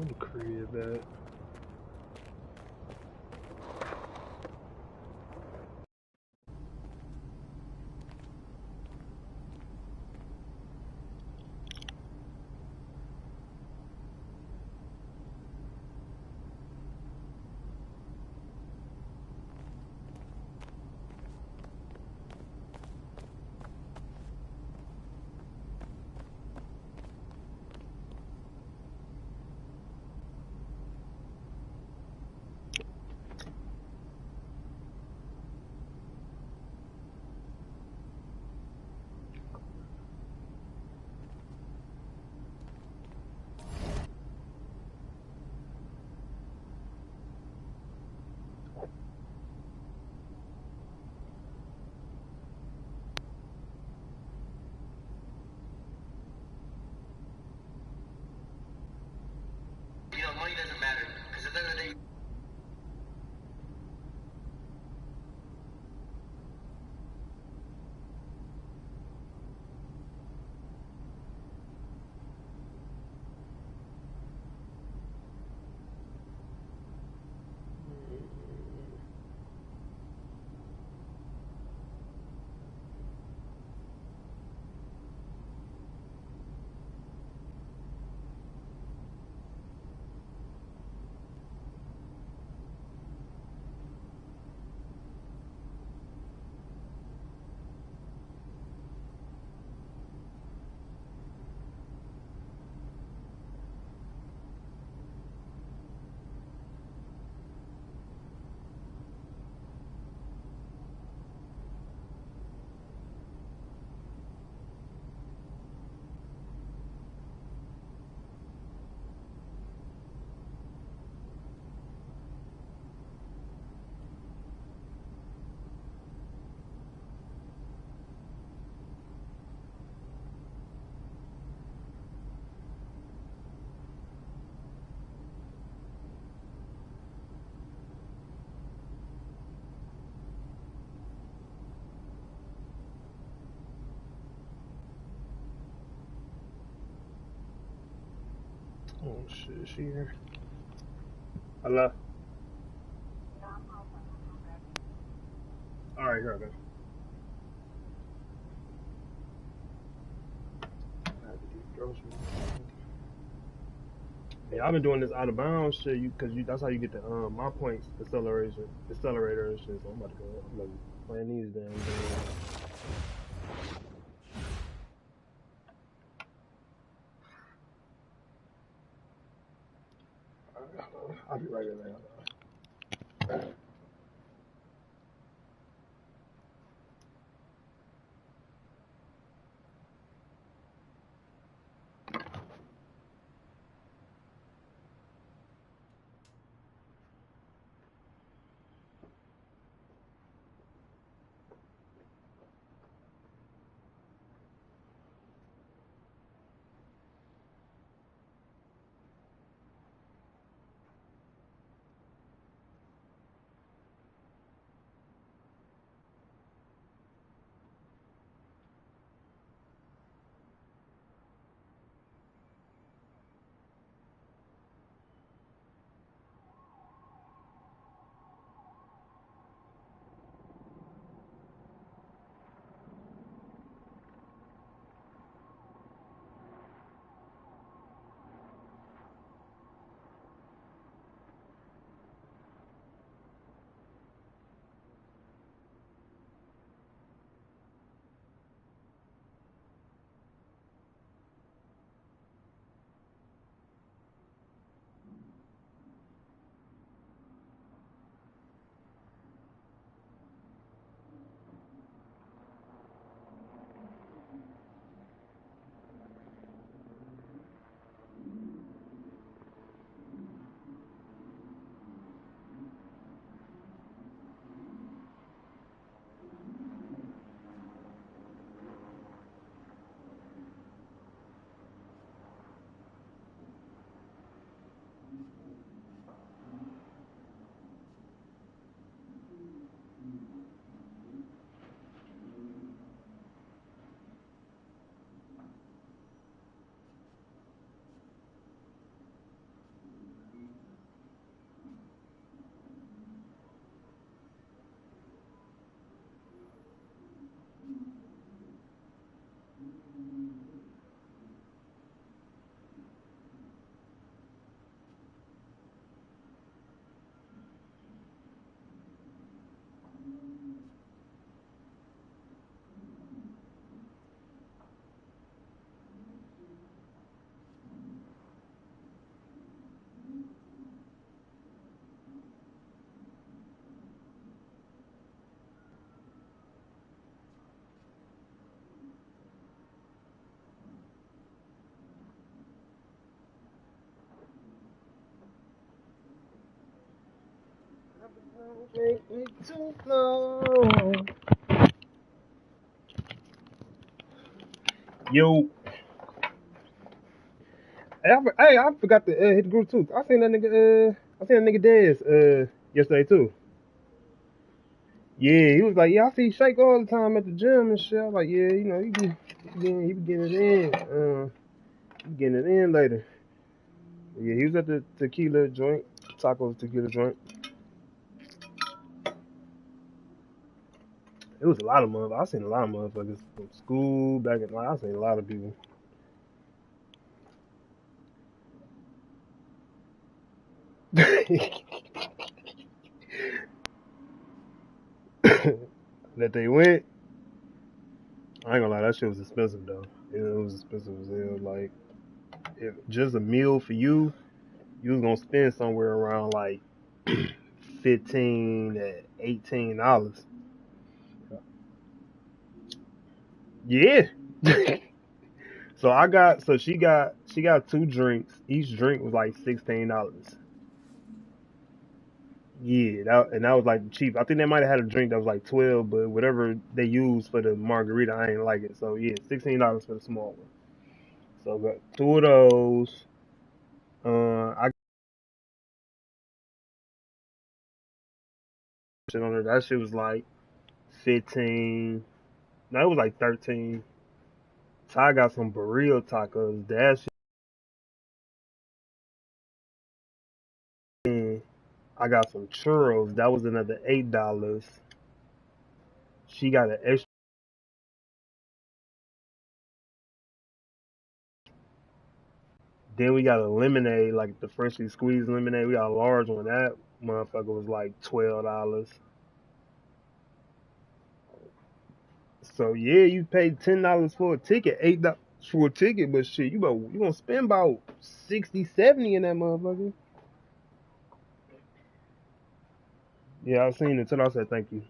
Where the crib at? You know, money doesn't matter because at the end of the day. Oh shit, is she here? Hello? Alright, here I go. I have to get groceries. Yeah, I've been doing this out of bounds shit, that's how you get the my points accelerator and shit. So I'm about to go. I'm like playing these damn games. I'll be right there. Take me too long. Yo, I forgot to hit the group too. I seen that nigga Dez yesterday too. Yeah, he was like, yeah, I see Shake all the time at the gym and shit. I was like, yeah, you know, he be getting it in, he be getting it in later. But yeah, he was at the tequila joint, tacos tequila joint. It was a lot of motherfuckers. I seen a lot of motherfuckers from school back in. Like, I seen a lot of people. That they went. I ain't gonna lie, that shit was expensive though. It was expensive as hell. Like, if just a meal for you, you was gonna spend somewhere around like $15 to $18. Yeah. She got two drinks. Each drink was like $16. Yeah, that was like cheap. I think they might have had a drink that was like 12, but whatever they used for the margarita, I ain't like it. So yeah, $16 for the small one. So got two of those. I shit on her. That shit was like 15. No, it was like 13. Ty got some burrito tacos. That shit. I got some churros. That was another $8. She got an extra. Then we got a lemonade, like the freshly squeezed lemonade. We got a large one. That motherfucker was like $12. So yeah, you paid $10 for a ticket, $8 for a ticket, but shit, you gonna spend about 60, 70 in that motherfucker. Yeah, I seen it until I said thank you.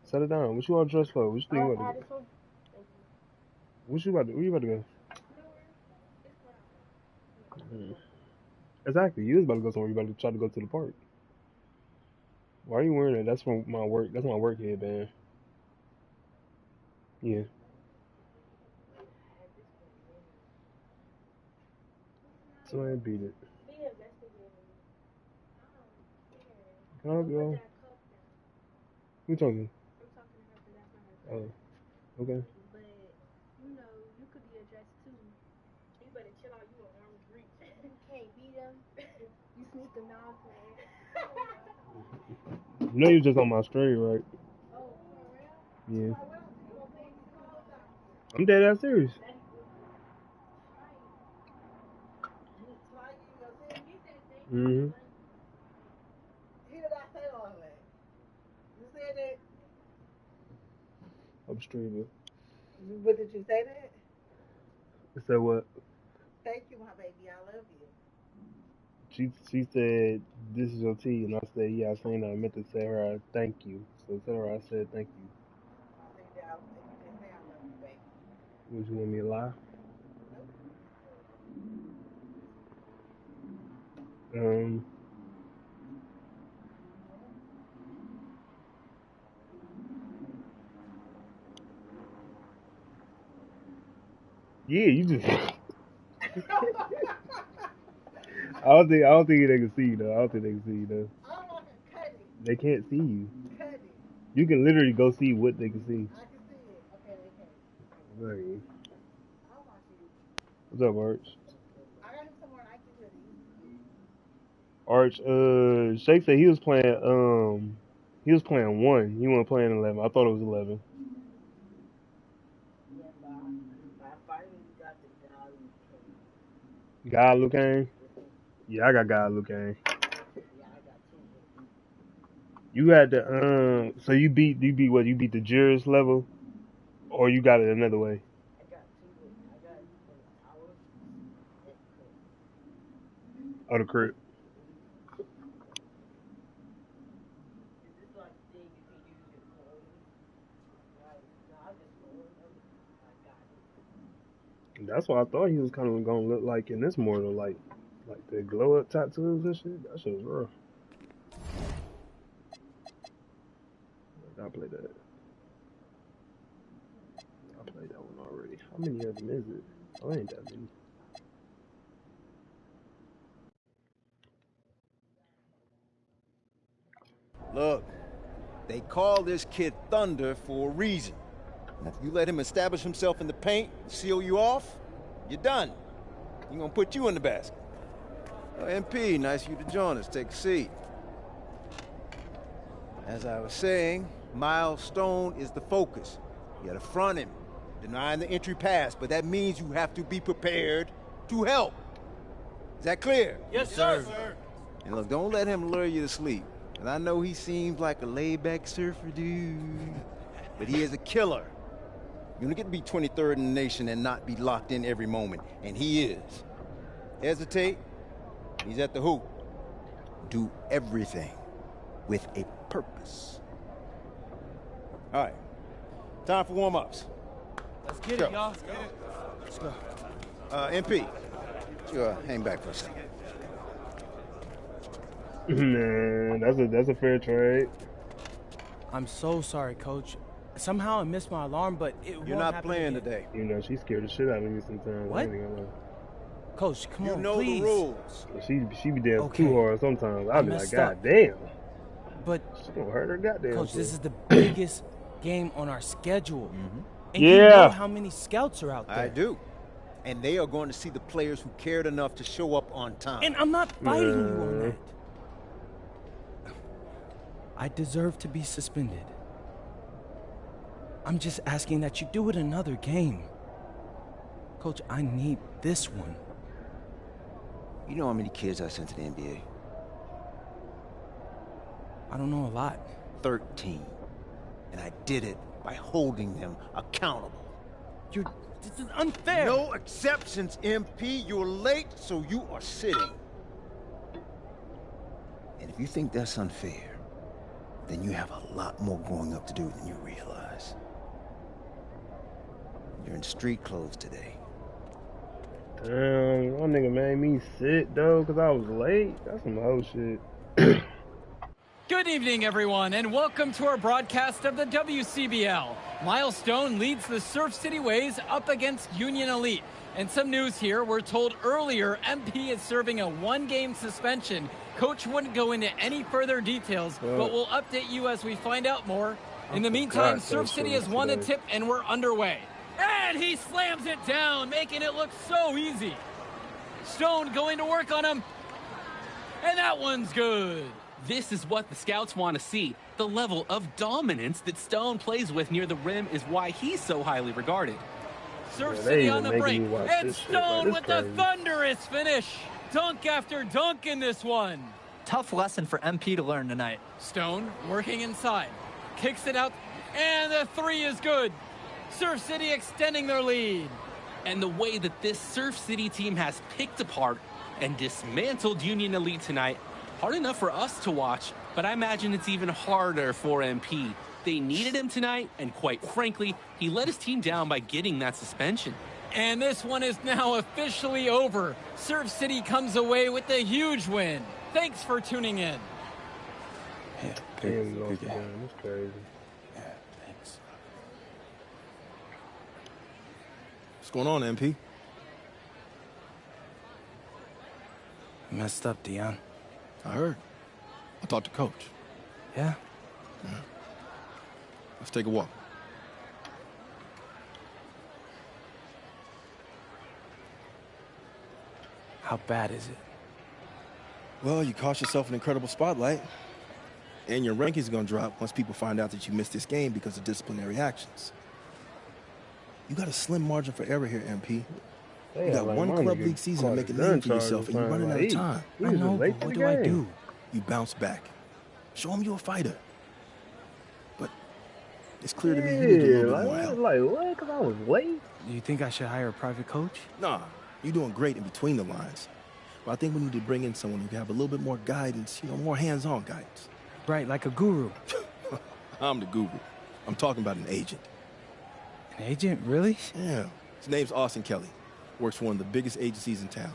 Set it down. What you want to dress for? What you think you about to go? Where you about to go? Mhm. Exactly. You was about to go somewhere. You about to try to go to the park. Why are you wearing it? That's from my work. That's my work headband. Yeah. So I beat it. Can I go? Who talking? Oh, okay. You know you just on my stream, right? Yeah. I'm dead ass serious. Mm-hmm. I'm streaming. So what? She said this is your tea, and I said yeah. I seen her. I meant to say her thank you. So tell her I said thank you. Would you want me to lie? Um. Yeah. You just. I don't think they can see you though. I don't think they can see you though. They can't see you. You can literally go see what they can see. Right. What's up, Arch? Arch. Shake said he was playing. He was playing one. He wasn't playing 11. I thought it was 11. God Lucane. Yeah, I got God Lucane. You had the So you beat what? You beat the Juris level, or you got it another way? Oh, the crit. That's what I thought he was kind of gonna look like in this mortal, like the glow up tattoos and shit. That shit was rough. I played that. I played that one already. How many of them is it? Oh, ain't that many. Look, they call this kid Thunder for a reason. And if you let him establish himself in the paint and seal you off, you're done. He's gonna put you in the basket. Oh, MP, nice of you to join us. Take a seat. As I was saying, Miles Stone is the focus. You gotta front him, denying the entry pass, but that means you have to be prepared to help. Is that clear? Yes, sir. And look, don't let him lure you to sleep. And I know he seems like a laid-back surfer dude, but he is a killer. You're gonna get to be 23rd in the nation and not be locked in every moment, and he is. Hesitate, he's at the hoop. Do everything with a purpose. All right, time for warm-ups. Let's get it, y'all. Let's go. MP, you hang back for a second. Man, that's a fair trade. I'm so sorry, Coach. Somehow I missed my alarm, but You're not playing again. today. You know, she scared the shit out of me sometimes. What? I ain't gonna lie. Coach, come on, You know please. the rules. She be damn Okay. too hard sometimes. I I'll be like, messed God up. damn. But, She gonna hurt her goddamn Coach, self. this is the biggest game on our schedule. And you Yeah. know how many scouts are out there. I do. And they are going to see the players who cared enough to show up on time. And I'm not fighting you on Man. that. I deserve to be suspended. I'm just asking that you do it another game. Coach, I need this one. You know how many kids I sent to the NBA? I don't know a lot. 13. And I did it by holding them accountable. This is unfair. No exceptions, MP. You're late, so you are sitting. And if you think that's unfair, then you have a lot more growing up to do than you realize. You're in street clothes today. Damn, one nigga made me sit though, cause I was late. That's some whole shit. Good evening, everyone, and welcome to our broadcast of the WCBL. Miles Stone leads the Surf City Waves up against Union Elite. And some news here, we're told earlier MP is serving a one-game suspension. Coach wouldn't go into any further details, but we'll update you as we find out more. In the meantime, forgot Surf that City shit has won a today. tip and we're underway. And he slams it down, making it look so easy. Stone going to work on him. And that one's good. This is what the scouts want to see. The level of dominance that Stone plays with near the rim is why he's so highly regarded. Surf Yeah, they City even on the making break, me watch and this shit. Stone Like, this with the crazy. thunderous finish. Dunk after dunk in this one. Tough lesson for MP to learn tonight. Stone working inside, kicks it out, and the three is good. Surf City extending their lead. And the way that this Surf City team has picked apart and dismantled Union Elite tonight, hard enough for us to watch, but I imagine it's even harder for MP. They needed him tonight, and quite frankly, he let his team down by getting that suspension. And this one is now officially over. Surf City comes away with a huge win. Thanks for tuning in. Yeah, Damn, you lost the game. That's crazy. Yeah, thanks. What's going on, MP? Messed up, Dion. I heard. I talked to Coach. Yeah? Let's take a walk. How bad is it? Well, you cost yourself an incredible spotlight. And your ranking's gonna drop once people find out that you missed this game because of disciplinary actions. You got a slim margin for error here, MP. They You got got like one my club nigga league season to caught make a a name gun for charge yourself, or and you're something. running out Like, of time. he I was know, late but to what the do I game. do? You bounce back. Show them you're a fighter. But it's clear to me you need a Yeah, little bit like, more I was help. like, what? Cause I was late? Do you think I should hire a private coach? Nah, you're doing great in between the lines. But I think we need to bring in someone who can have a little bit more guidance, more hands-on guidance. Right, like a guru. I'm the guru. I'm talking about an agent. An agent, really? Yeah. His name's Austin Kelly. Works for one of the biggest agencies in town.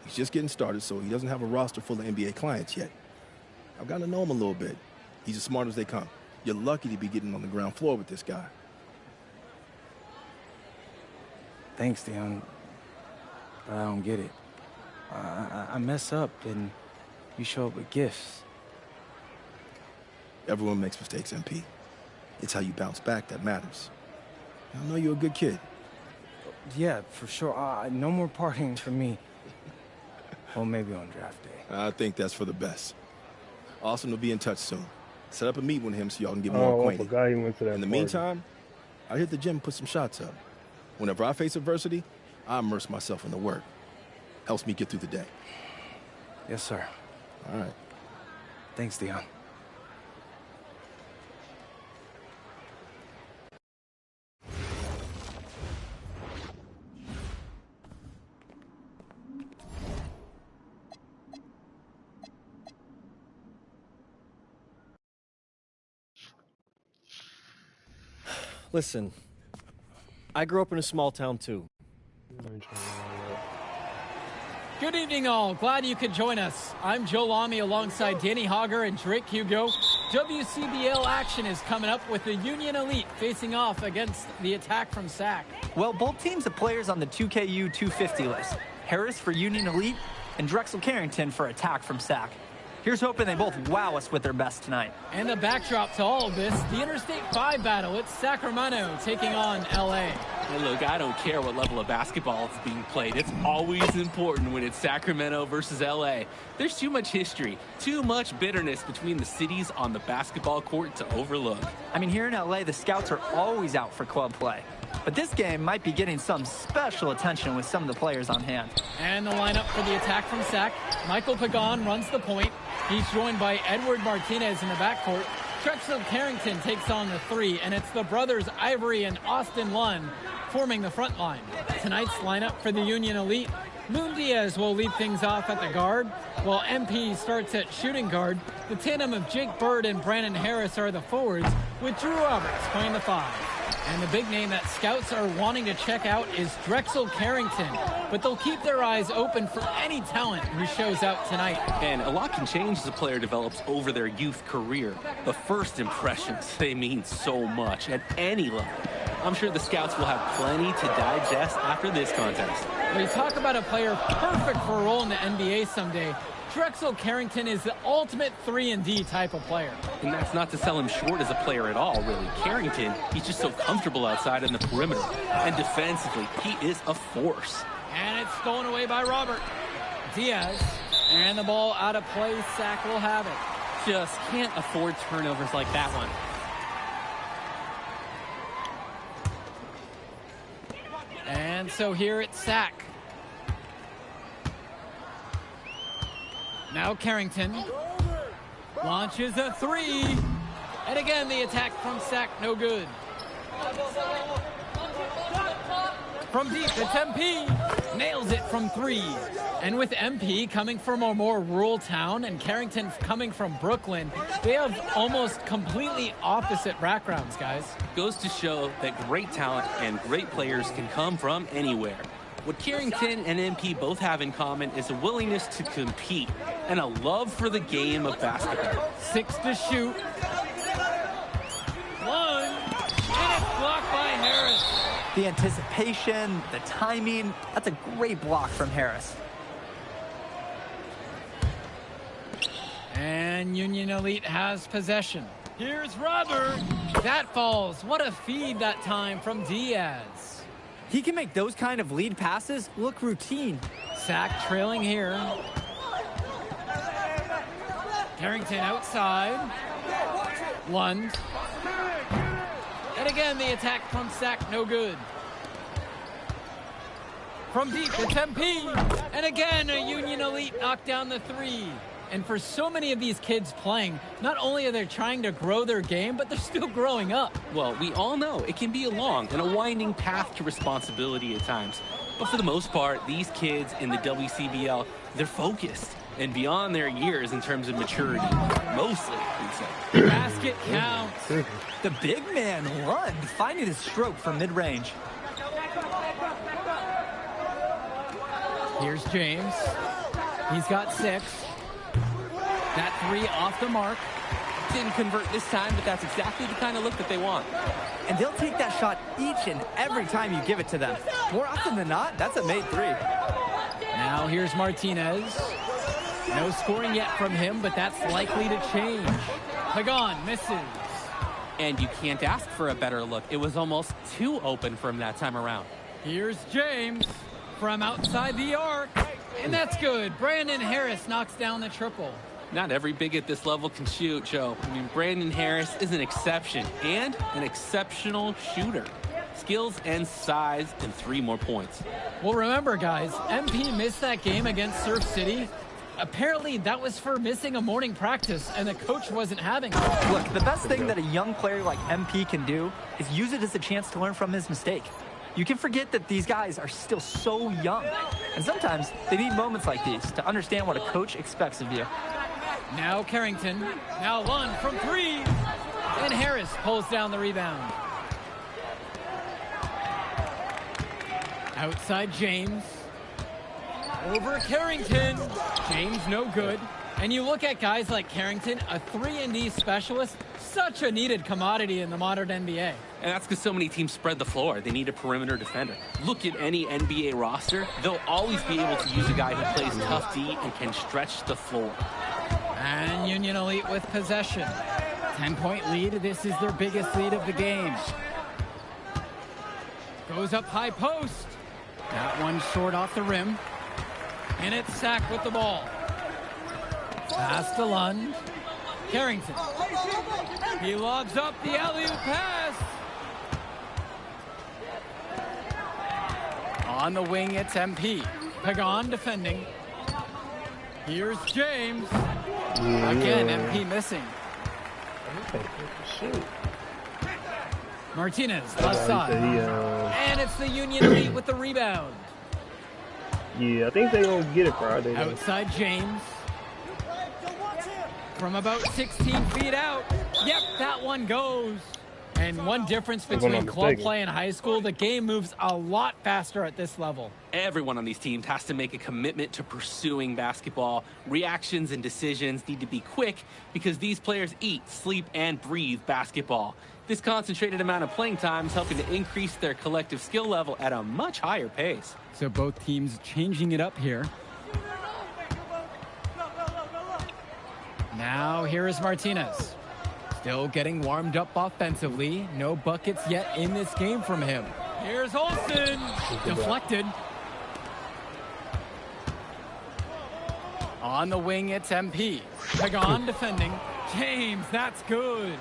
He's just getting started, so he doesn't have a roster full of NBA clients yet. I've gotten to know him a little bit. He's as smart as they come. You're lucky to be getting on the ground floor with this guy. Thanks, Dion. But I don't get it. I mess up, and you show up with gifts. Everyone makes mistakes, MP. It's how you bounce back that matters. I know you're a good kid. Yeah, for sure. No more partying for me. Well, maybe on draft day. I think that's for the best. Austin will be in touch soon. Set up a meet with him so y'all can get more acquainted. I forgot he went to that In the party. meantime, I hit the gym and put some shots up. Whenever I face adversity, I immerse myself in the work. Helps me get through the day. Yes, sir. All right. Thanks, Dion. Listen, I grew up in a small town too. Good evening, all. Glad you could join us. I'm Joe Lamy alongside Danny Hogger and Drake Hugo. WCBL action is coming up with the Union Elite facing off against the Attack from SAC. Well, both teams have players on the 2KU 250 list. Harris for Union Elite and Drexel Carrington for Attack from SAC. Here's hoping they both wow us with their best tonight. And the backdrop to all of this, the Interstate 5 battle. It's Sacramento taking on LA. Hey, look, I don't care what level of basketball is being played. It's always important when it's Sacramento versus LA. There's too much history, too much bitterness between the cities on the basketball court to overlook. I mean, here in LA, the scouts are always out for club play. But this game might be getting some special attention with some of the players on hand. And the lineup for the Attack from SAC. Michael Pagan runs the point. He's joined by Edward Martinez in the backcourt. Drexel Carrington takes on the three, and it's the brothers Ivory and Austin Lund forming the front line. Tonight's lineup for the Union Elite. Moon Diaz will lead things off at the guard, while MP starts at shooting guard. The tandem of Jake Bird and Brandon Harris are the forwards, with Drew Roberts playing the five. And the big name that scouts are wanting to check out is Drexel Carrington, but they'll keep their eyes open for any talent who shows out tonight. And a lot can change as a player develops over their youth career. The first impressions, they mean so much at any level. I'm sure the scouts will have plenty to digest after this contest. When you talk about a player perfect for a role in the NBA someday, Drexel Carrington is the ultimate 3-and-D type of player. And that's not to sell him short as a player at all, really. Carrington, he's just so comfortable outside in the perimeter. And defensively, he is a force. And it's stolen away by Robert. Diaz, and the ball out of play. SAC will have it. Just can't afford turnovers like that one. And so here it's SAC. Now Carrington launches a three. And again, the attack from SAC, no good. From deep, it's MP. Nails it from three. And with MP coming from a more rural town and Carrington coming from Brooklyn, they have almost completely opposite backgrounds, guys. Goes to show that great talent and great players can come from anywhere. What Carrington and MP both have in common is a willingness to compete and a love for the game of basketball. 6 to shoot. 1, and it's blocked by Harris. The anticipation, the timing, that's a great block from Harris. And Union Elite has possession. Here's Robert. That falls. What a feed that time from Diaz. He can make those kind of lead passes look routine. SAC trailing here. Carrington outside. Lund. And again, the attack from SAC, no good. From deep, it's MP. And again, a Union Elite knocked down the three. And for so many of these kids playing, not only are they trying to grow their game, but they're still growing up. Well, we all know it can be a long and a winding path to responsibility at times. But for the most part, these kids in the WCBL, they're focused and beyond their years in terms of maturity. Mostly, we'd say. Basket counts. The big man, Lund, finding his stroke from mid-range. Here's James. He's got 6. That three off the mark. Didn't convert this time, but that's exactly the kind of look that they want. And they'll take that shot each and every time you give it to them. More often than not, that's a made three. Now here's Martinez. No scoring yet from him, but that's likely to change. Pagan misses. And you can't ask for a better look. It was almost too open from that time around. Here's James from outside the arc. And that's good. Brandon Harris knocks down the triple. Not every big at this level can shoot, Joe. I mean, Brandon Harris is an exception and an exceptional shooter. Skills and size and 3 more points. Well, remember, guys, MP missed that game against Surf City. Apparently, that was for missing a morning practice, and the coach wasn't having it. Look, the best thing that a young player like MP can do is use it as a chance to learn from his mistake. You can forget that these guys are still so young, and sometimes they need moments like these to understand what a coach expects of you. Now Carrington, now Lund from 3, and Harris pulls down the rebound. Outside James, over Carrington. James no good. And you look at guys like Carrington, a 3-and-D specialist, such a needed commodity in the modern NBA. And that's because so many teams spread the floor. They need a perimeter defender. Look at any NBA roster. They'll always be able to use a guy who plays tough D and can stretch the floor. And Union Elite with possession. 10-point lead. This is their biggest lead of the game. Goes up high post. That one short off the rim. And it's Sack with the ball. Pass to Lund. Carrington. He lobs up the alley-oop pass. On the wing, it's MP. Pagan defending. Here's James. Again, MP missing. Martinez, left side. And it's the Union Elite with the rebound. Yeah, I think they're going to get it Friday. Outside James. From about 16 feet out. Yep, that one goes. And one difference between club play and high school, the game moves a lot faster at this level. Everyone on these teams has to make a commitment to pursuing basketball. Reactions and decisions need to be quick because these players eat, sleep, and breathe basketball. This concentrated amount of playing time is helping to increase their collective skill level at a much higher pace. So both teams changing it up here. Now here is Martinez. Still getting warmed up offensively. No buckets yet in this game from him. Here's Olsen. Deflected. On the wing, it's MP. Pagan defending. James, that's good.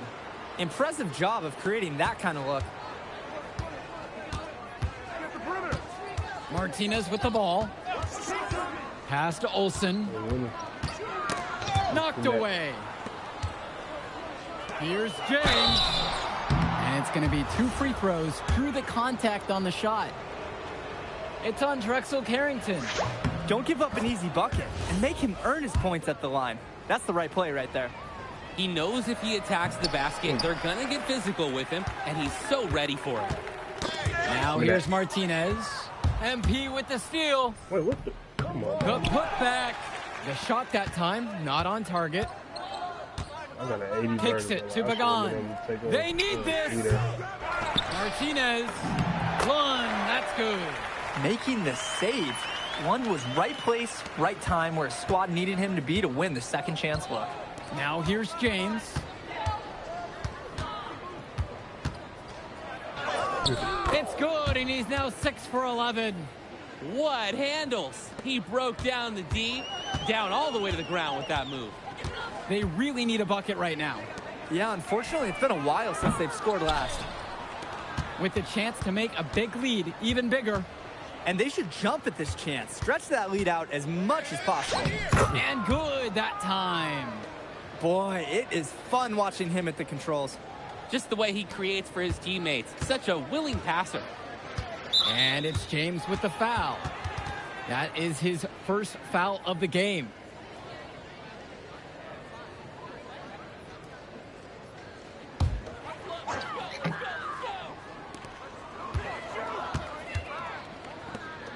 Impressive job of creating that kind of look. Martinez with the ball. Pass to Olsen. Knocked away. Here's James. And it's going to be 2 free throws through the contact on the shot. It's on Drexel Carrington. Don't give up an easy bucket and make him earn his points at the line. That's the right play right there. He knows if he attacks the basket, they're going to get physical with him, and he's so ready for it. Now here's Martinez. MP with the steal. Wait, what the? Come on. The putback. The shot that time, not on target. I got an 80 Kicks it to Pagan. They need this. Martinez. Lund, that's good. Making the save. Lund was right place, right time where his squad needed him to be to win the second chance look. Now here's James. It's good, and he's now 6 for 11. What handles? He broke down the D, down all the way to the ground with that move. They really need a bucket right now. Yeah, unfortunately, it's been a while since they've scored last. With the chance to make a big lead even bigger. And they should jump at this chance. Stretch that lead out as much as possible. And good that time. Boy, it is fun watching him at the controls. Just the way he creates for his teammates. Such a willing passer. And it's James with the foul. That is his first foul of the game.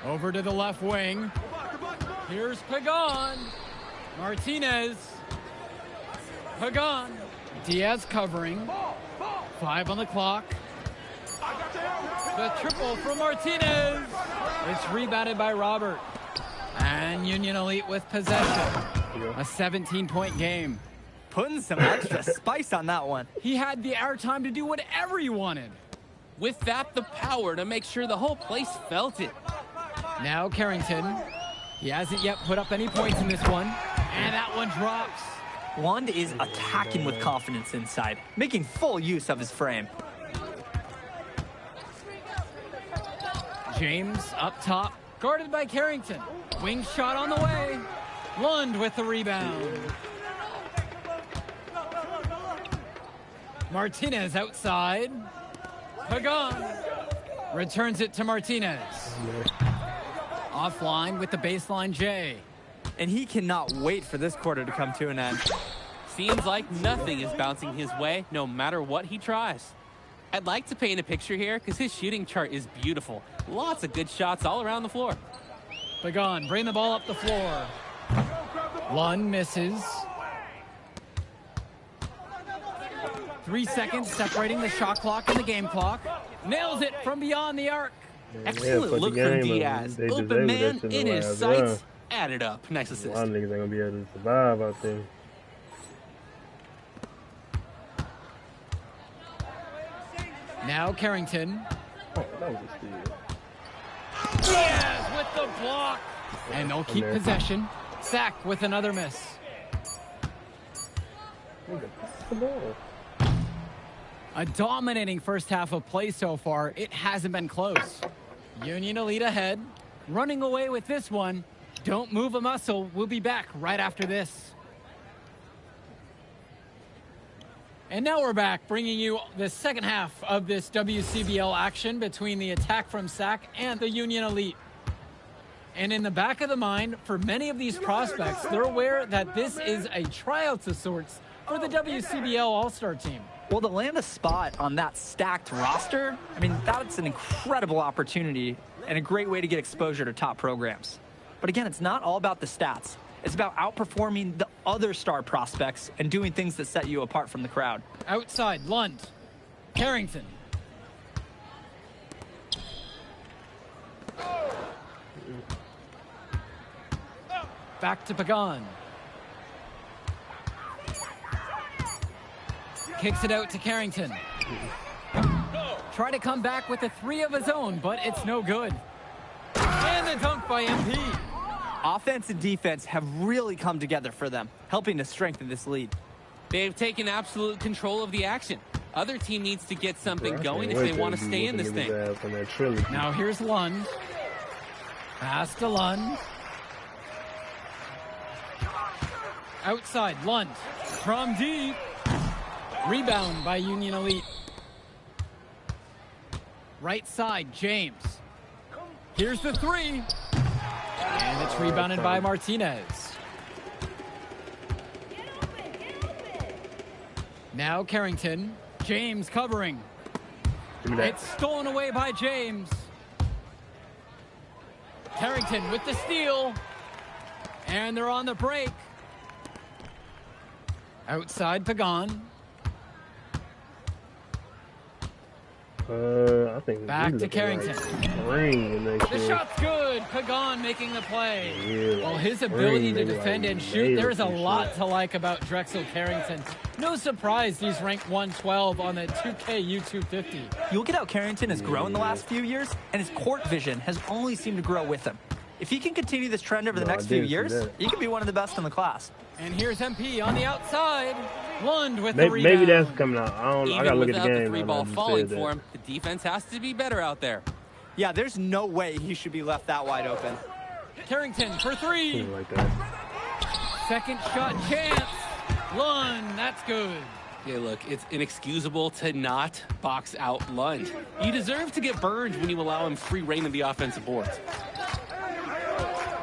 Over to the left wing. Here's Pagan. Martinez. Pagan. Diaz covering. 5 on the clock. The triple from Martinez. It's rebounded by Robert. And Union Elite with possession. A 17-point game. Putting some extra spice on that one. He had the airtime to do whatever he wanted. With that, the power to make sure the whole place felt it. Now Carrington. He hasn't yet put up any points in this one. And that one drops. Lund is attacking with confidence inside, making full use of his frame. James up top, guarded by Carrington. Wing shot on the way. Lund with the rebound. Martinez outside. Pagan returns it to Martinez. Offline with the baseline J. And he cannot wait for this quarter to come to an end. Seems like nothing is bouncing his way, no matter what he tries. I'd like to paint a picture here because his shooting chart is beautiful. Lots of good shots all around the floor. Pagan, bring the ball up the floor. Lund misses. 3 seconds separating the shot clock and the game clock. Nails it from beyond the arc. Excellent look from Diaz. Open man in his sights. Added up. Nice assist. A lot of niggas ain't gonna be able to survive out there. Now Carrington. Oh, that was a steal. Diaz with the block. And they'll keep possession. Sack with another miss. A dominating first half of play so far. It hasn't been close. Union Elite ahead. Running away with this one. Don't move a muscle. We'll be back right after this. And now we're back, bringing you the second half of this WCBL action between the attack from Sac and the Union Elite. And in the back of the mind, for many of these prospects, they're aware that this is a tryout of sorts for the WCBL All-Star team. Well, to land a spot on that stacked roster, I mean, that's an incredible opportunity and a great way to get exposure to top programs. But again, it's not all about the stats. It's about outperforming the other star prospects and doing things that set you apart from the crowd. Outside, Lund. Carrington. Back to Pagan. Kicks it out to Carrington. Try to come back with a 3 of his own, but it's no good. And the dunk by MP. Offense and defense have really come together for them, helping to strengthen this lead. They've taken absolute control of the action. Other team needs to get something going if they want to stay in this thing. Now here's Lund. Pass to Lund. Outside, Lund. From deep. Rebound by Union Elite. Right side, James. Here's the 3. And it's rebounded by Martinez. Now Carrington. James covering. It's stolen away by James. Carrington with the steal. And they're on the break. Outside, Pagan. I think back to Carrington. The shot's good. Pagan making the play. Yeah, well, his ability to defend and shoot, there's a lot to like about Drexel Carrington. No surprise he's ranked 112 on the 2K YouTube 50. You look at how Carrington has grown the last few years, and his court vision has only seemed to grow with him. If he can continue this trend over the next few years, he could be one of the best in the class. And here's MP on the outside. Lund with the rebound. Maybe that's coming out. I gotta look at the game. Even without the 3 ball falling for him, the defense has to be better out there. Yeah, there's no way he should be left that wide open. Carrington for 3. Like that. Second shot chance. Lund, that's good. Yeah, look, it's inexcusable to not box out Lund. You deserve to get burned when you allow him free reign of the offensive boards.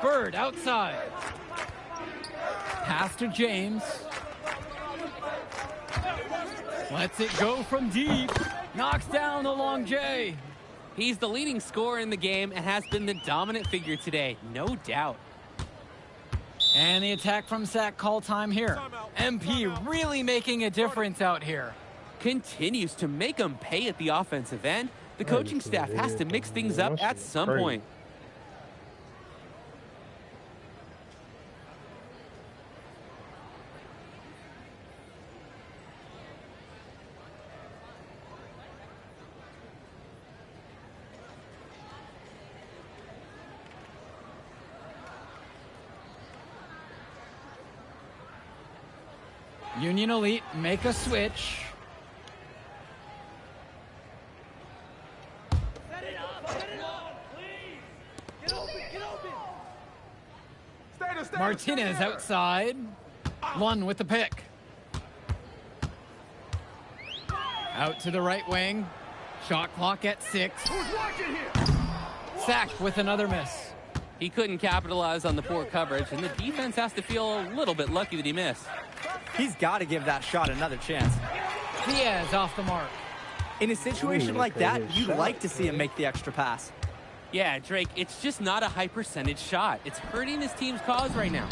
Bird outside. Pass to James. Lets it go from deep. Knocks down the long J. He's the leading scorer in the game and has been the dominant figure today, no doubt. And the attack from Sack call time here. MP really making a difference out here. Continues to make them pay at the offensive end. The coaching staff has to mix things up at some point. Union Elite make a switch. Martinez outside. Lund with the pick. Out to the right wing. Shot clock at 6. Sack with another miss. He couldn't capitalize on the poor coverage, and the defense has to feel a little bit lucky that he missed. He's got to give that shot another chance. Diaz off the mark. In a situation like that, you'd like to see him make the extra pass. Yeah, Drake, it's just not a high percentage shot. It's hurting his team's cause right now.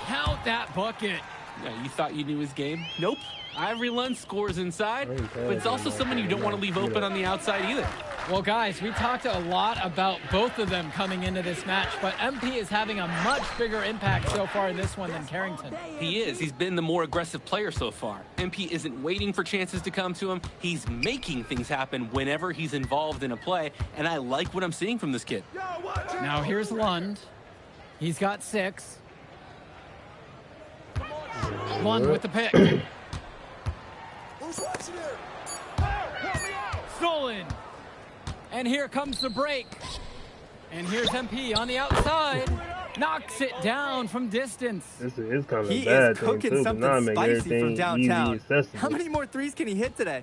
Count that bucket. Yeah, you thought you knew his game? Nope. Ivory Lund scores inside, but it's also someone you don't want to leave open on the outside either. Well, guys, we talked a lot about both of them coming into this match, but MP is having a much bigger impact so far in this one than Carrington. He is. He's been the more aggressive player so far. MP isn't waiting for chances to come to him. He's making things happen whenever he's involved in a play, and I like what I'm seeing from this kid. Now here's Lund. He's got 6. Lund with the pick. Stolen. And here comes the break. And here's MP on the outside. Knocks it down from distance. This is kind of He bad is cooking something spicy from downtown. How many more threes can he hit today?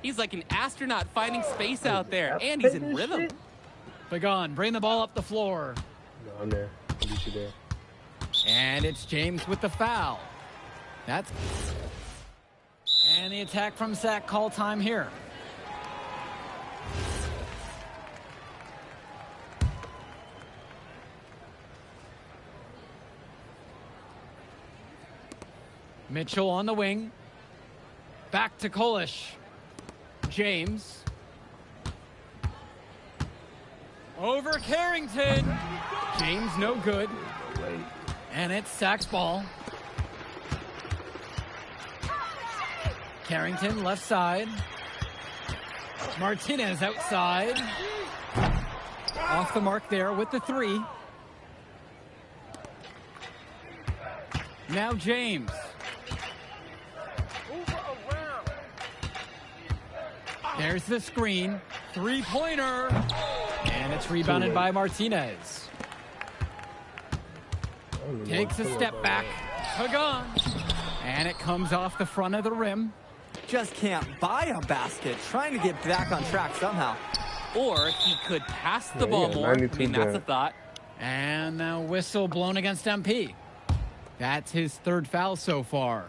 He's like an astronaut finding space out there, and he's in rhythm. Pagan, bring the ball up the floor. No, I'm there. I'll beat you there. And it's James with the foul. That's... And the attack from Sack call time here. Mitchell on the wing. Back to Kolish. James. Over Carrington. James no good. And it's Sack's ball. Carrington left side. Martinez outside. Off the mark there with the 3. Now James. There's the screen. 3-pointer. And it's rebounded by Martinez. Takes a step back. Pagan. And it comes off the front of the rim. Just can't buy a basket. Trying to get back on track somehow. Or he could pass the ball more. I mean, that's a thought. And now whistle blown against MP. That's his 3rd foul so far.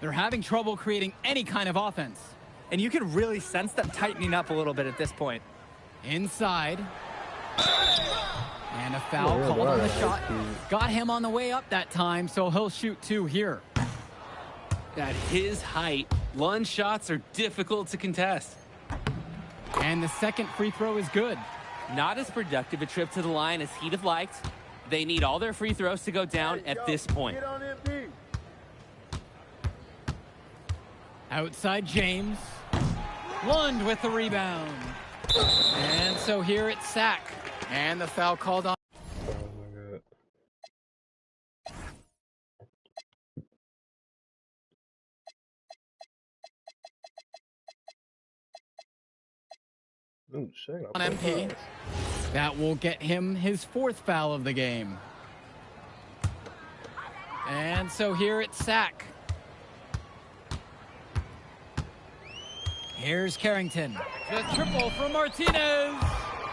They're having trouble creating any kind of offense. And you can really sense them tightening up a little bit at this point. Inside. And a foul called on the shot. Got him on the way up that time, so he'll shoot 2 here. At his height, Lund shots are difficult to contest. And the 2nd free throw is good. Not as productive a trip to the line as he'd have liked. They need all their free throws to go down at this point. Outside James. Lund with the rebound. And so here it's Sack. And the foul called on. Oh my God. Ooh, shit, On MP. That will get him his 4th foul of the game. And so here it's Sack. Here's Carrington. The triple from Martinez.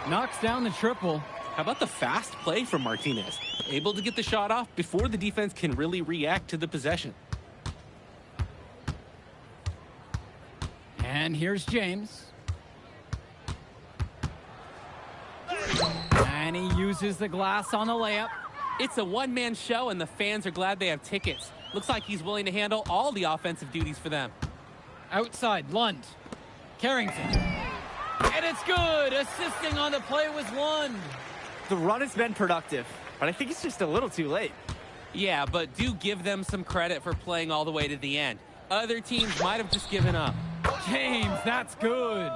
Knocks down the triple. How about the fast play from Martinez? Able to get the shot off before the defense can really react to the possession. And here's James. And he uses the glass on the layup. It's a one-man show, and the fans are glad they have tickets. Looks like he's willing to handle all the offensive duties for them. Outside, Lund. Carrington. And it's good. Assisting on the play was Lund. The run has been productive, but I think it's just a little too late. Yeah, but do give them some credit for playing all the way to the end. Other teams might have just given up. James, that's good.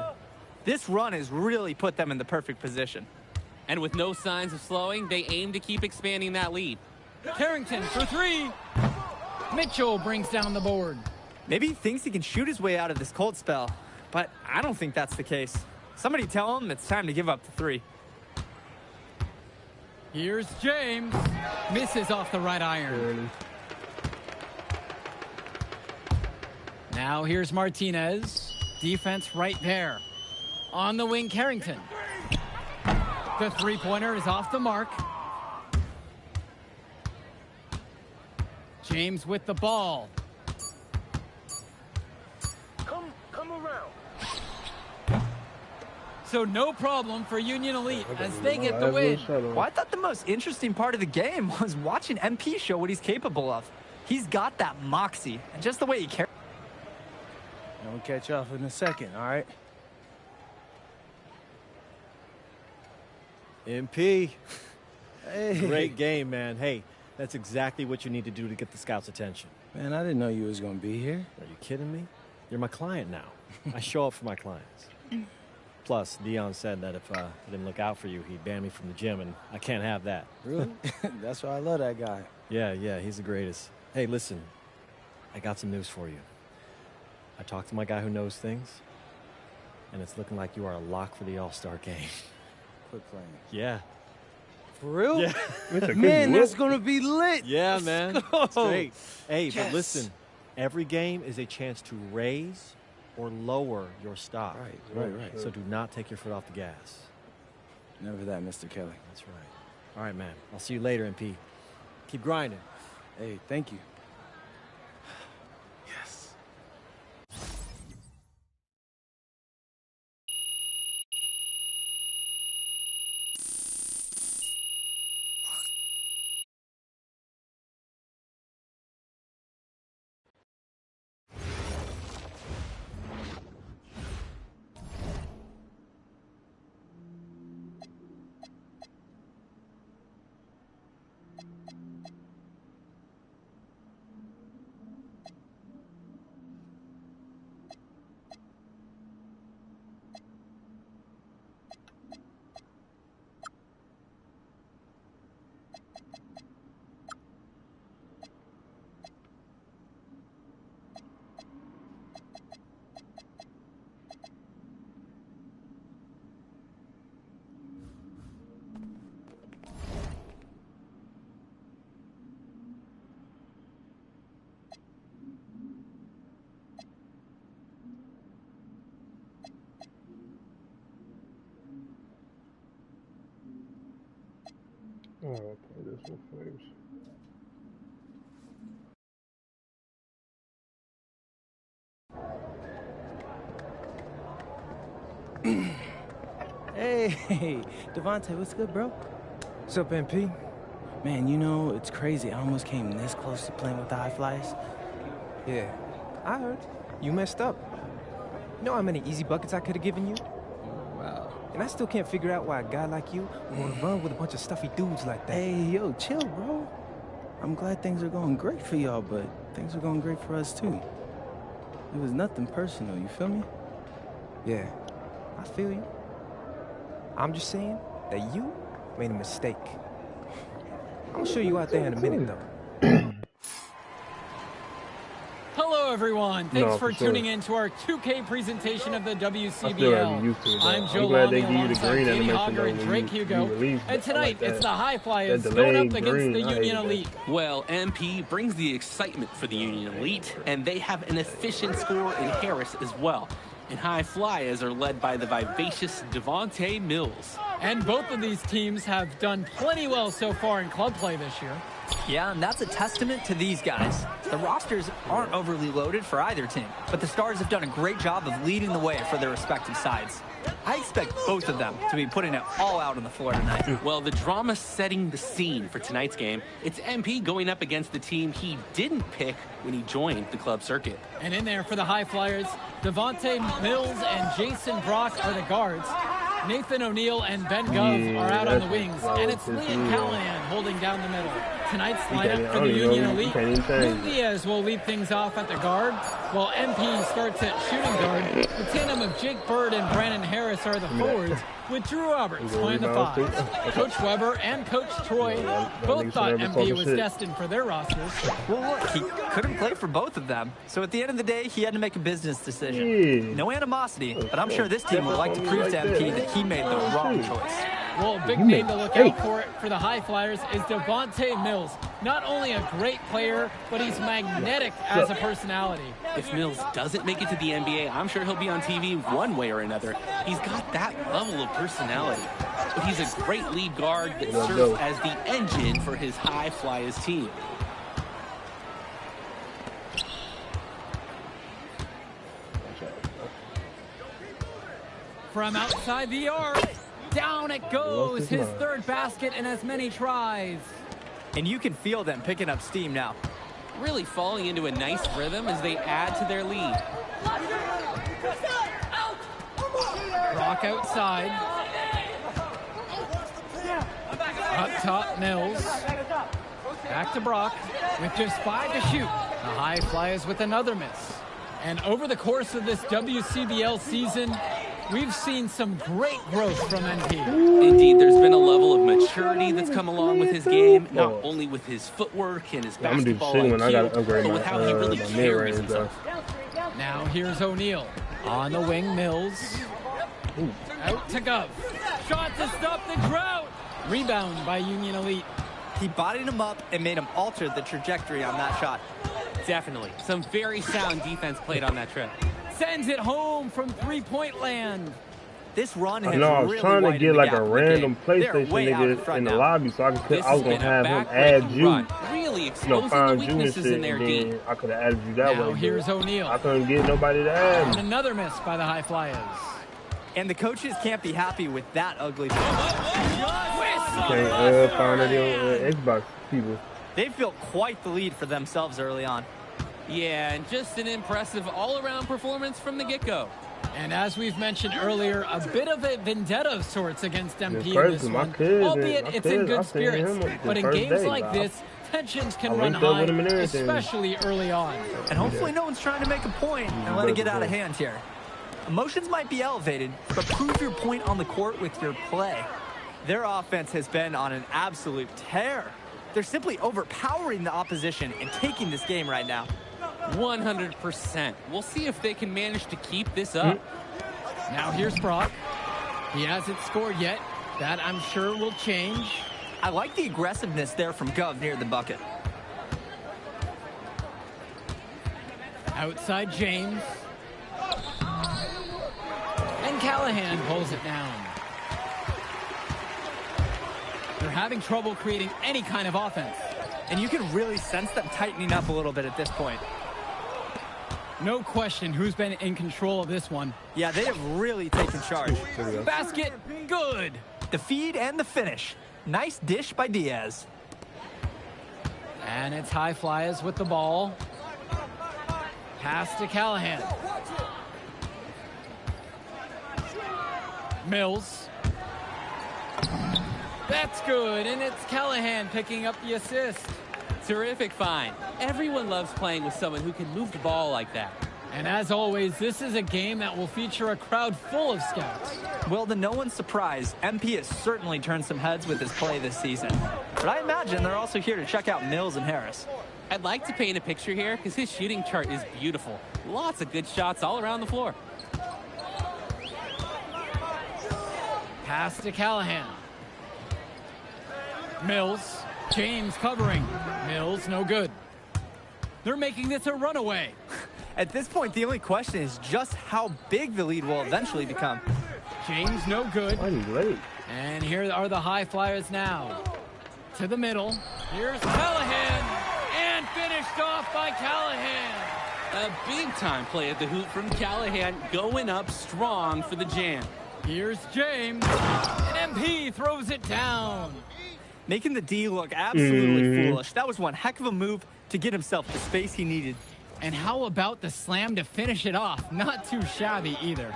This run has really put them in the perfect position. And with no signs of slowing, they aim to keep expanding that lead. Carrington for three. Mitchell brings down the board. Maybe he thinks he can shoot his way out of this cold spell, but I don't think that's the case. Somebody tell him it's time to give up the three. Here's James. Misses off the right iron. Now here's Martinez. Defense right there. On the wing, Carrington. The three-pointer is off the mark. James with the ball. Come around. So no problem for Union Elite as they get the win. Well, I thought the most interesting part of the game was watching MP show what he's capable of. He's got that moxie, and just the way he carries. I'll catch you off in a second, all right? MP. Hey. Great game, man. Hey, that's exactly what you need to do to get the scouts' attention. Man, I didn't know you was gonna be here. Are you kidding me? You're my client now. I show up for my clients. Plus, Dion said that if I didn't look out for you, he'd ban me from the gym, and I can't have that. Really? That's why I love that guy. Yeah, he's the greatest. Hey, listen, I got some news for you. I talked to my guy who knows things, and it's looking like you are a lock for the All-Star game. Quit playing. Yeah. For real? Yeah. Man, that's gonna be lit. Yeah, man. It's great. Hey, Yes. but listen, every game is a chance to raise or lower your stock. Right. So do not take your foot off the gas. Never that, Mr. Kelly. That's right. All right, man. I'll see you later, MP. Keep grinding. Hey, thank you. Yes. Oh, I'll play this one first. Hey, Devontae, what's good, bro? What's up, MP? Man, you know, it's crazy. I almost came this close to playing with the High Flyers. Yeah, I heard. You messed up. You know how many easy buckets I could have given you? Wow. And I still can't figure out why a guy like you would want to run with a bunch of stuffy dudes like that. Hey, yo, chill, bro. I'm glad things are going great for y'all, but things are going great for us, too. It was nothing personal, you feel me? Yeah, I feel you. I'm just saying that you made a mistake. I'm sure you out there in a minute, though. Hello, everyone. Thanks No, for for sure. tuning in to our 2K presentation of the I still haven't WCBL. used to it, though. I'm Joe I'm glad they Lonnie give you the alongside green Katie animation, Hogger though, and when Drake you Hugo. release And it. I tonight, like it's that. the High Flyers That going up delayed against green, the I Union hate that. Elite. Well, MP brings the excitement for the Union Elite, and they have an efficient scorer in Harris as well. And High Flyers are led by the vivacious Devontae Mills. And both of these teams have done plenty well so far in club play this year. Yeah, and that's a testament to these guys. The rosters aren't overly loaded for either team, but the Stars have done a great job of leading the way for their respective sides. I expect both of them to be putting it all out on the floor tonight. Well, the drama setting the scene for tonight's game. It's MP going up against the team he didn't pick when he joined the club circuit. And in there for the High Flyers, Devontae Mills and Jason Brock are the guards. Nathan O'Neill and Ben Gove are out on the wings, and it's Lee and Callahan holding down the middle. Tonight's lineup for the Union Elite, Lou Diaz will lead things off at the guard, while MP starts at shooting guard. The tandem of Jake Bird and Brandon Harris are the forwards, with Drew Roberts playing the five. Coach Weber and Coach Troy both thought MP was destined for their rosters. Well, look, he couldn't play for both of them, so at the end of the day, he had to make a business decision. No animosity, but I'm sure this team would like to prove to MP that he made the wrong choice. Well, a big name to look out for the High Flyers is Devontae Mills. Not only a great player, but he's magnetic as a personality. If Mills doesn't make it to the NBA, I'm sure he'll be on TV one way or another. He's got that level of personality. But he's a great lead guard that serves as the engine for his High Flyers team. From outside the arc, down it goes, his third basket in as many tries. And you can feel them picking up steam now. Really falling into a nice rhythm as they add to their lead. Brock outside. Up top, Mills. Back to Brock with just 5 to shoot. The High Flyers with another miss. And over the course of this WCBL season, we've seen some great growth from NP. Indeed, there's been a level of maturity that's come along with his game, not only with his footwork and his basketball IQ, but with how he really carries himself. Now here's O'Neill. On the wing, Mills. Out to Gov. Shot to stop the drought. Rebound by Union Elite. He bodied him up and made him alter the trajectory on that shot. Definitely. Some very sound defense played on that trip. Sends it home from three-point land. This run has I was trying to get like a random PlayStation nigga in the lobby, so I was gonna have him add you. Really exposing the weaknesses in their D. I could have added you that way. Now here's O'Neill. I couldn't get nobody to add. And another miss by the High Flyers. And the coaches can't be happy with that ugly play. You can't find it on Xbox people. They've built quite the lead for themselves early on. Yeah, and just an impressive all-around performance from the get-go. And as we've mentioned earlier, a bit of a vendetta of sorts against MP in this one, albeit it's in good spirits. But in games like this, tensions can run high, especially early on. And hopefully no one's trying to make a point and let it get out of hand here. Emotions might be elevated, but prove your point on the court with your play. Their offense has been on an absolute tear. They're simply overpowering the opposition and taking this game right now. 100%. We'll see if they can manage to keep this up. Now here's Brock. He hasn't scored yet. That, I'm sure, will change. I like the aggressiveness there from Gov near the bucket. Outside James. And Callahan pulls it down. They're having trouble creating any kind of offense. And you can really sense them tightening up a little bit at this point. No question who's been in control of this one. Yeah, they have really taken charge. Basket, good. The feed and the finish. Nice dish by Diaz. And it's High Flyers with the ball. Pass to Callahan. Mills. That's good, and it's Callahan picking up the assist. Terrific find. Everyone loves playing with someone who can move the ball like that. And as always, this is a game that will feature a crowd full of scouts. Well, to no one's surprise, MP has certainly turned some heads with his play this season. But I imagine they're also here to check out Mills and Harris. I'd like to paint a picture here because his shooting chart is beautiful. Lots of good shots all around the floor. Pass to Callahan. Mills. James covering. Mills, no good. They're making this a runaway. At this point, the only question is just how big the lead will eventually become. James no good. Why he late? And here are the high flyers now. To the middle. Here's Callahan. And finished off by Callahan. A big-time play at the hoop from Callahan, going up strong for the jam. Here's James. And MP throws it down. Making the D look absolutely foolish. That was one heck of a move to get himself the space he needed. And how about the slam to finish it off? Not too shabby either.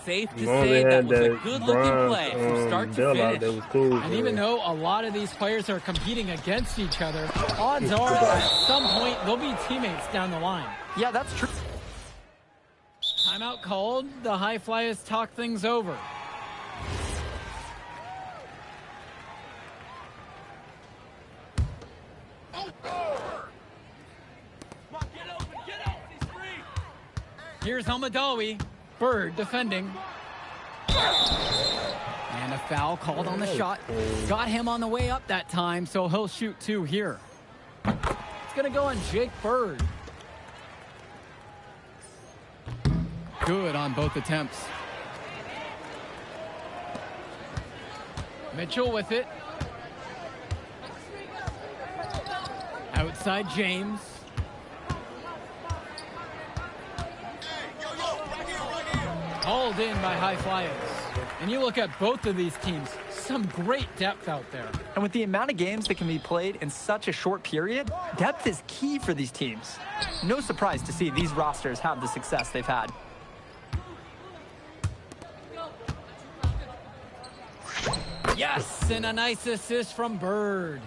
Safe to say that was a good-looking play from start to finish. That was cool, and even though a lot of these players are competing against each other, odds are at some point they'll be teammates down the line. Yeah, that's true. Timeout called. The high flyers talk things over. Here's Almadawi. Bird defending. And a foul called on the shot. Got him on the way up that time, so he'll shoot 2 here. It's going to go on Jake Bird. Good on both attempts. Mitchell with it. Outside James. Hauled in by high flyers. And you look at both of these teams, some great depth out there. And with the amount of games that can be played in such a short period, depth is key for these teams. No surprise to see these rosters have the success they've had. Yes, and a nice assist from Bird.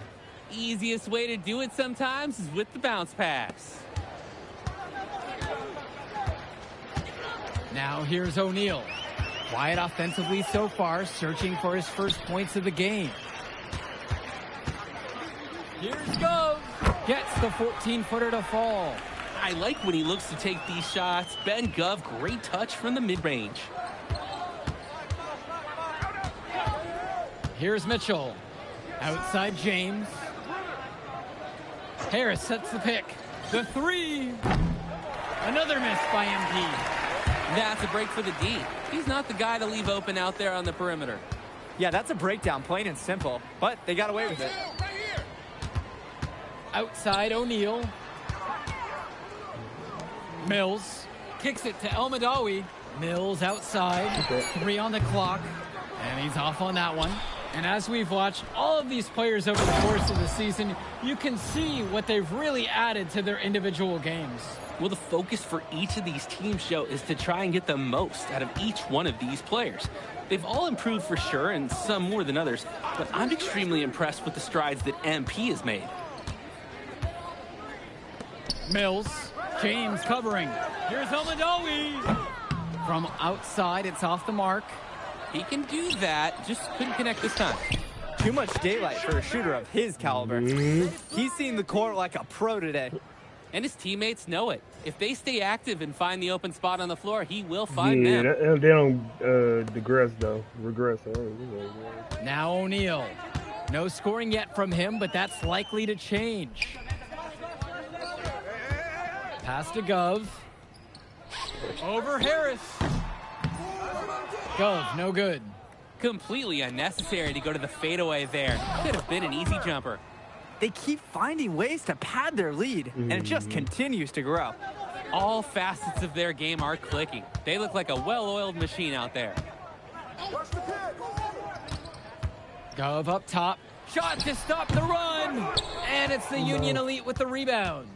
Easiest way to do it sometimes is with the bounce pass. Now here's O'Neal. Quiet offensively so far, searching for his first points of the game. Here's Gove. Gets the 14-footer to fall. I like when he looks to take these shots. Ben Gove, great touch from the mid-range. Here's Mitchell. Outside James. Harris sets the pick. The 3. Another miss by MP. That's a break for the D. He's not the guy to leave open out there on the perimeter. Yeah, that's a breakdown, plain and simple. But they got away with it. Outside O'Neal. Mills kicks it to Almadawi. Mills outside. 3 on the clock. And he's off on that one. And as we've watched all of these players over the course of the season, you can see what they've really added to their individual games. Well, the focus for each of these teams show is to try and get the most out of each one of these players. They've all improved for sure, and some more than others, but I'm extremely impressed with the strides that MP has made. Mills, James covering. Here's Almadawi. From outside, it's off the mark. He can do that, just couldn't connect this time. Too much daylight for a shooter of his caliber. He's seen the court like a pro today. And his teammates know it. If they stay active and find the open spot on the floor, he will find them. Yeah, they don't regress. Now O'Neal. No scoring yet from him, but that's likely to change. Pass to Gove. Over Harris. Gove, no good. Completely unnecessary to go to the fadeaway there. Could have been an easy jumper. They keep finding ways to pad their lead, and it just continues to grow. All facets of their game are clicking. They look like a well-oiled machine out there. Gove up top. Shot to stop the run. And it's the Union Elite with the rebound.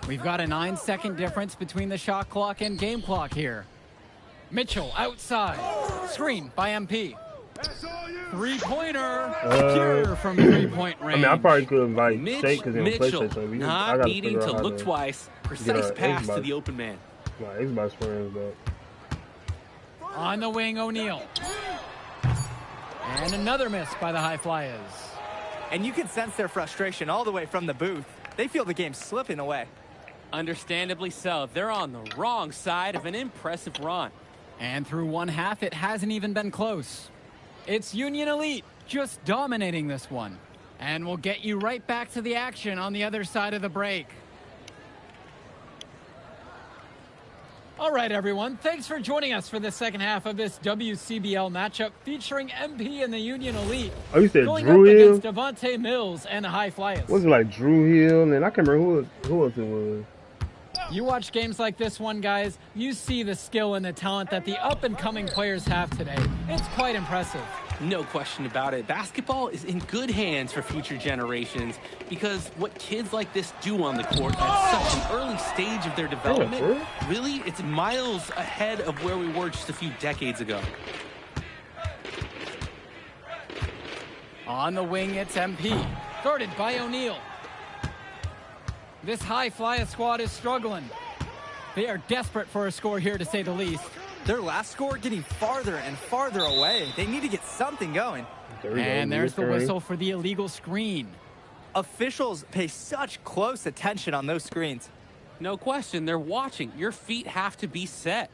We've got a 9-second difference between the shot clock and game clock here. Mitchell outside. Screen by MP. Three-pointer. Pure from three-point range. I mean, I probably could invite Mitch Shake because he Mitchell don't play so not needing to look twice. Precise pass to the open man. My Xbox friends, but on the wing, O'Neal. And another miss by the High Flyers. And you can sense their frustration all the way from the booth. They feel the game slipping away. Understandably so. They're on the wrong side of an impressive run. And through one half, it hasn't even been close. It's Union Elite just dominating this one. And we'll get you right back to the action on the other side of the break. All right, everyone. Thanks for joining us for the second half of this WCBL matchup featuring MP and the Union Elite. Oh, you said going Drew up Hill? against Devontae Mills and the High Flyers. Was it like Drew Hill? And I can't remember who else it was. You watch games like this one, guys, you see the skill and the talent that the up-and-coming players have today. It's quite impressive. No question about it. Basketball is in good hands for future generations because what kids like this do on the court at such an early stage of their development, really, it's miles ahead of where we were just a few decades ago. On the wing, it's MP, guarded by O'Neal. This High Flyer squad is struggling. They are desperate for a score here, to say the least. Their last score getting farther and farther away. They need to get something going. And there's the whistle for the illegal screen. Officials pay such close attention on those screens. No question, they're watching. Your feet have to be set.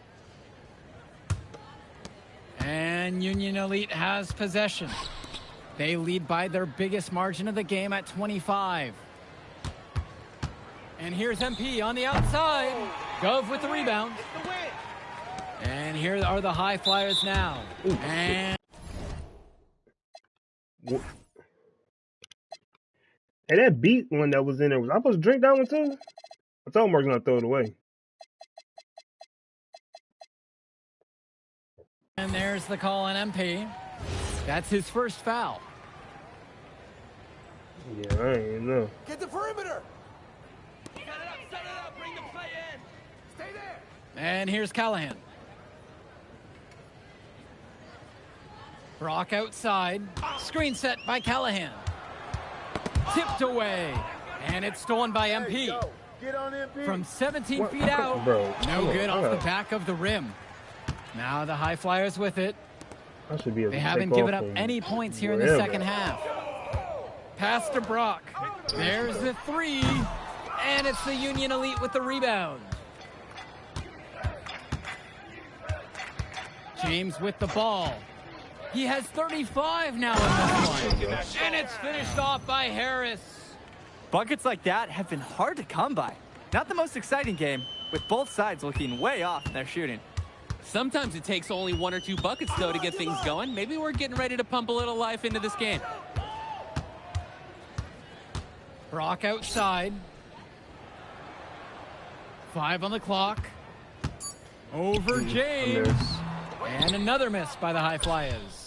And Union Elite has possession. They lead by their biggest margin of the game at 25. And here's MP on the outside. Gove with the rebound. And here are the High Flyers now. And hey, that beat one that was in there, was I supposed to drink that one too? I told Mark's gonna throw it away. And there's the call on MP. That's his first foul. Yeah, I ain't know. Get the perimeter. Set it up, bring the play in. Stay there. And here's Callahan. Brock outside. Screen set by Callahan. Tipped away. And it's stolen by MP. Get on MP. From 17 feet out. Bro, No good off the back of the rim. Now the High Flyers with it. I should be able They to haven't take given off up from any points here in the wherever. second half. Pass to Brock. There's the three. And it's the Union Elite with the rebound. James with the ball. He has 35 now in this one. And it's finished off by Harris. Buckets like that have been hard to come by. Not the most exciting game, with both sides looking way off in their shooting. Sometimes it takes only 1 or 2 buckets, though, to get things going. Maybe we're getting ready to pump a little life into this game. Brock outside. 5 on the clock. Over James. And another miss by the High Flyers.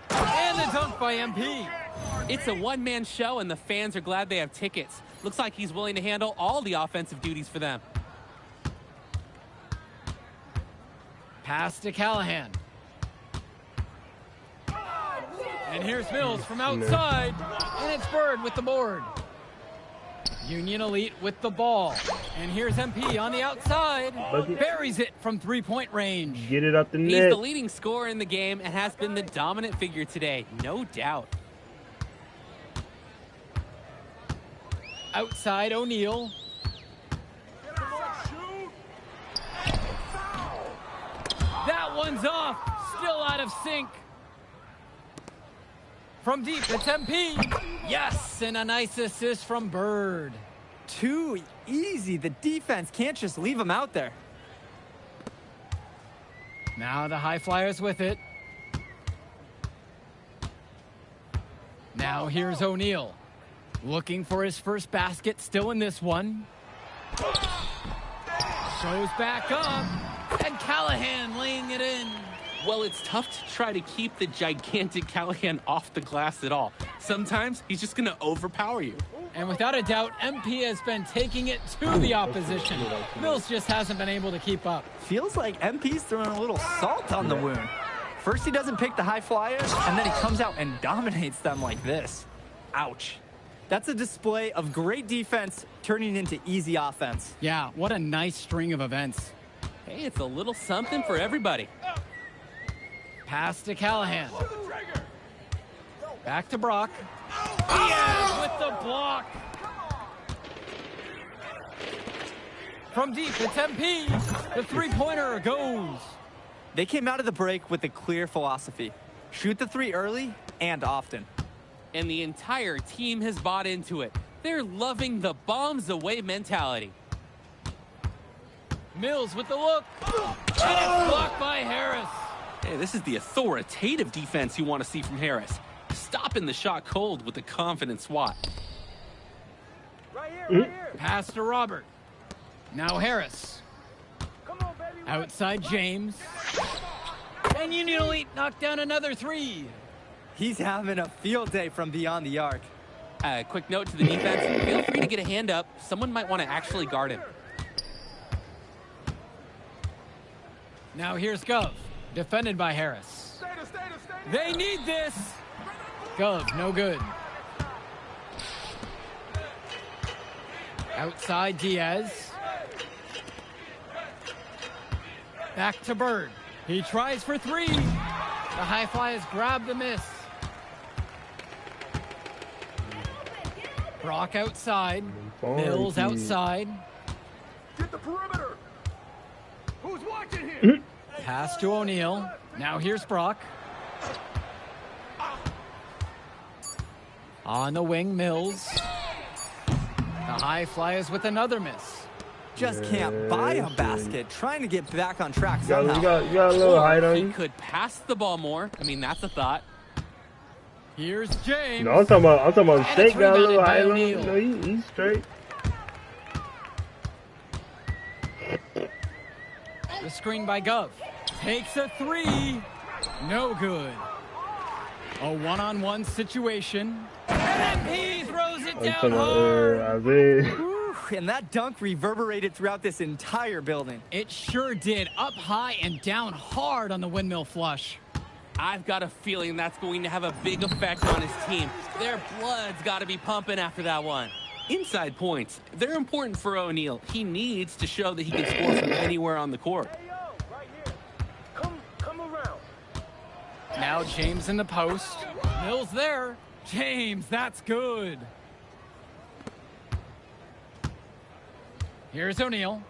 And the dunk by MP. It's a one-man show, and the fans are glad they have tickets. Looks like he's willing to handle all the offensive duties for them. Pass to Callahan. And here's Mills from outside. And it's Bird with the board. Union Elite with the ball. And here's MP on the outside. Buries it from three-point range. Get it up the net. He's the leading scorer in the game and has been the dominant figure today, no doubt. Outside O'Neal. That one's off. Still out of sync. From deep, it's MP. Yes, and a nice assist from Bird. Too easy. The defense can't just leave them out there. Now the High Flyers with it. Now here's O'Neal. Looking for his first basket, still in this one. Shows back up. And Callahan laying it in. Well, it's tough to try to keep the gigantic Callahan off the glass at all. Sometimes he's just going to overpower you. And without a doubt, MP has been taking it to the opposition. Mills just hasn't been able to keep up. Feels like MP's throwing a little salt on the wound. First he doesn't pick the High Flyers, and then he comes out and dominates them like this. Ouch. That's a display of great defense turning into easy offense. Yeah, what a nice string of events. Hey, it's a little something for everybody. Pass to Callahan. Back to Brock. Diaz with the block. From deep, it's MP. The three-pointer goes. They came out of the break with a clear philosophy. Shoot the three early and often. And the entire team has bought into it. They're loving the bombs away mentality. Mills with the look. And it's blocked by Harris. Hey, this is the authoritative defense you want to see from Harris. Stopping the shot cold with a confident swat. Right here. Pass to Robert. Now Harris. Outside James. And Union Elite knocked down another 3. He's having a field day from beyond the arc. Quick note to the defense. Feel free to get a hand up. Someone might want to actually guard him. Now here's Gov. Defended by Harris. They need this. Gov, no good. Outside Diaz. Back to Bird. He tries for 3. The high fly has grabbed the miss. Brock outside. Mills outside. Get the perimeter. Who's watching here? Pass to O'Neal. Now here's Brock. On the wing, Mills. The high fly is with another miss. Just can't buy a basket. Trying to get back on track somehow. You got a little height on He you. could pass the ball more. I mean, that's a thought. Here's James. No, I'm talking about Steak got a little rebounded by height on O'Neal. him. No, he's straight. The screen by Gov. Takes a 3. No good. A one-on-one situation. And MP throws it I'm down talking hard. about Isaiah. Whew, and that dunk reverberated throughout this entire building. It sure did. Up high and down hard on the windmill flush. I've got a feeling that's going to have a big effect on his team. Their blood's got to be pumping after that one. Inside points, they're important for O'Neal. He needs to show that he can score from anywhere on the court. Right here. Come around. Now James in the post. Mills there. James, that's good. Here's O'Neal.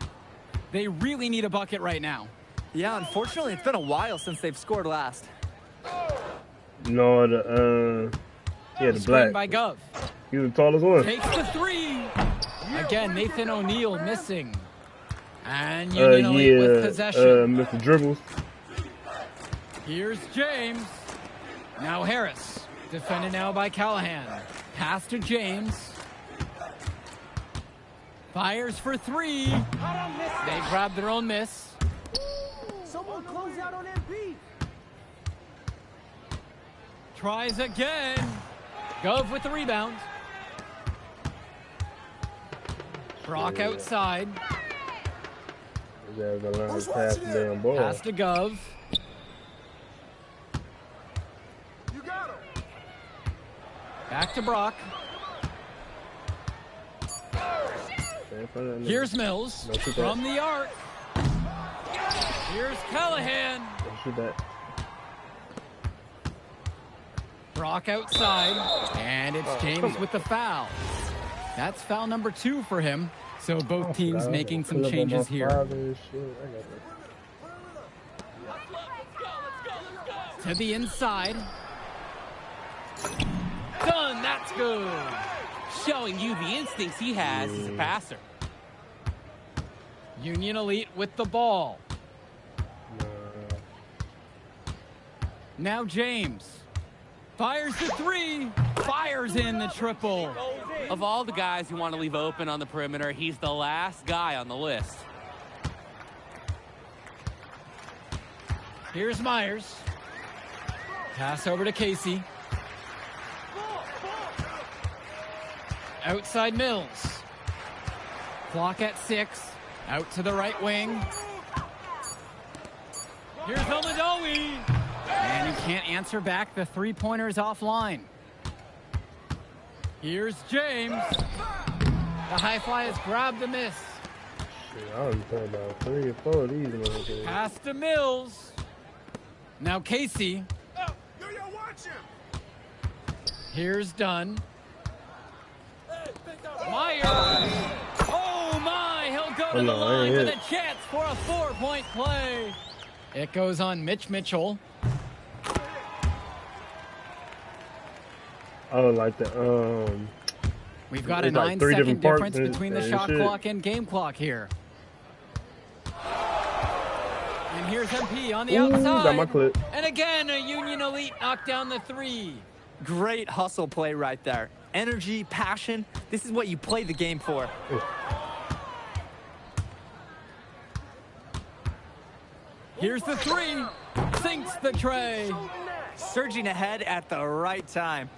They really need a bucket right now. Yeah, unfortunately, it's been a while since they've scored last. No, the Screen black. by Gov. He was the tallest one. Takes the 3. Again, Nathan O'Neal missing. And Union Elite with possession. Mr. Dribbles. Here's James. Now Harris. Defended now by Callahan. Pass to James. Fires for 3. They grab their own miss. Someone close out on MP. Tries again. Gov with the rebound. Brock outside. They're gonna learn to pass the damn ball. Pass to Gov. You got him. Back to Brock. Here's Mills Don't shoot from that. the arc. Here's Callahan. Don't shoot that. Brock outside. And it's James with the foul. That's foul number 2 for him. So both teams making some changes here. To the inside. Done. That's good. Showing you the instincts he has as a passer. Union Elite with the ball. Now James. Fires the 3. Fires in the triple. Of all the guys you want to leave open on the perimeter, he's the last guy on the list. Here's Myers. Pass over to Casey. Outside Mills. Clock at 6. Out to the right wing. Here's Elmadoui. And he can't answer back. The three-pointer is offline. Here's James. The high fly has grabbed the miss. Yeah, I was talking about 3 or 4 of these motherfuckers. Pass to Mills. Now Casey. Here's Dunn. Myers. Oh my, he'll go to the line with a chance for a 4-point play. It goes on Mitch Mitchell. Oh, like the We've got a like 9-second three different parts difference between the and shot shit. clock and game clock here. And here's MP on the Ooh, got my outside. clip. And again, a Union Elite knocked down the 3. Great hustle play right there. Energy, passion. This is what you play the game for. Here's the 3. Sinks the tray. Surging ahead at the right time.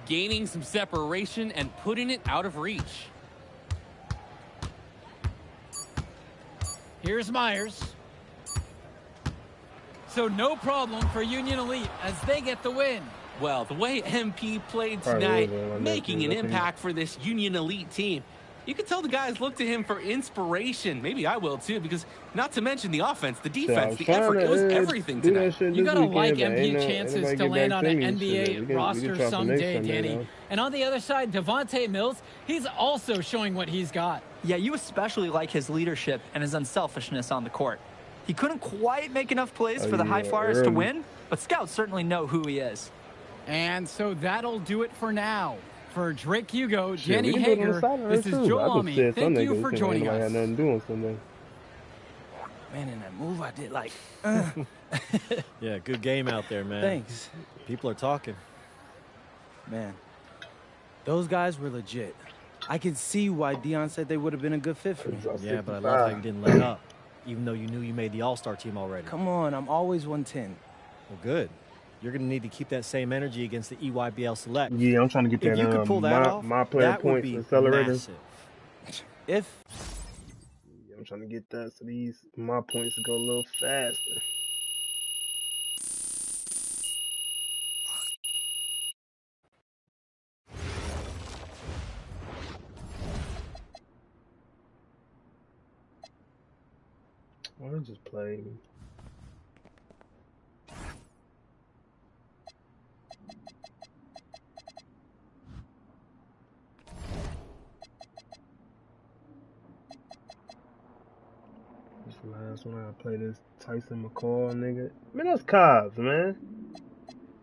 Gaining some separation and putting it out of reach. Here's Myers. So no problem for Union Elite as they get the win. Well, the way MP played Probably tonight, will, making an nothing. impact for this Union Elite team. You can tell the guys look to him for inspiration. Maybe I will too, because not to mention the offense, the defense, the effort, it was everything tonight. You gotta like MP's chances to land on an NBA roster someday, Danny. And on the other side, Devontae Mills, he's also showing what he's got. Yeah, you especially like his leadership and his unselfishness on the court. He couldn't quite make enough plays for the High Flyers to win, but scouts certainly know who he is. And so that'll do it for now. For Drake Hugo, Jenny Hager, this is Joe Lamy. Thank you for joining us. Nothing doing Sunday. Man, in that move I did, like, Yeah, good game out there, man. Thanks. People are talking. Man, those guys were legit. I can see why Dion said they would have been a good fit for me. Yeah, but I love how you didn't let up, even though you knew you made the All-Star team already. Come on, I'm always 110. Well, good. You're going to need to keep that same energy against the EYBL Select. Yeah, I'm trying to get If that, you could pull that off, my player that would points be accelerator. massive. If Yeah, I'm trying to get that so these my points to go a little faster. Why don't I just play? This the last one. I gotta play this Tyson McCall nigga. Man, that's Cobbs, man.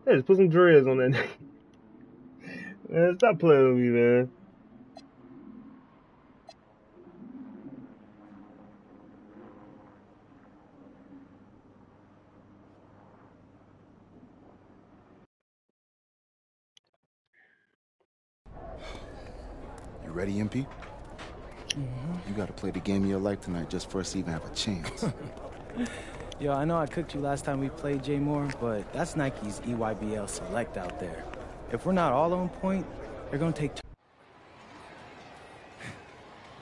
Hey, just put some dreads on that nigga. Man, stop playing with me, man. You ready, MP? You got to play the game of your life tonight just for us to even have a chance. Yo, I know I cooked you last time we played J Moore, but that's Nike's EYBL Select out there. If we're not all on point, they're gonna take.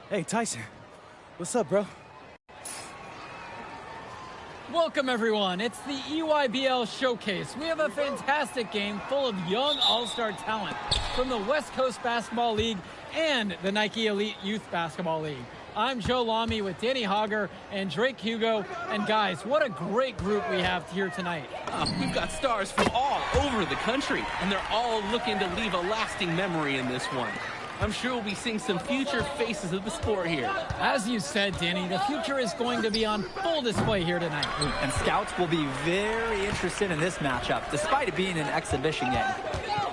Hey, Tyson, what's up, bro? Welcome, everyone. It's the EYBL Showcase. We have a fantastic game full of young all-star talent from the West Coast Basketball League and the Nike Elite Youth Basketball League. I'm Joe Lamy with Danny Hogger and Drake Hugo. And guys, what a great group we have here tonight. We've got stars from all over the country, and they're all looking to leave a lasting memory in this one. I'm sure we'll be seeing some future faces of the sport here. As you said, Danny, the future is going to be on full display here tonight. And scouts will be very interested in this matchup, despite it being an exhibition game.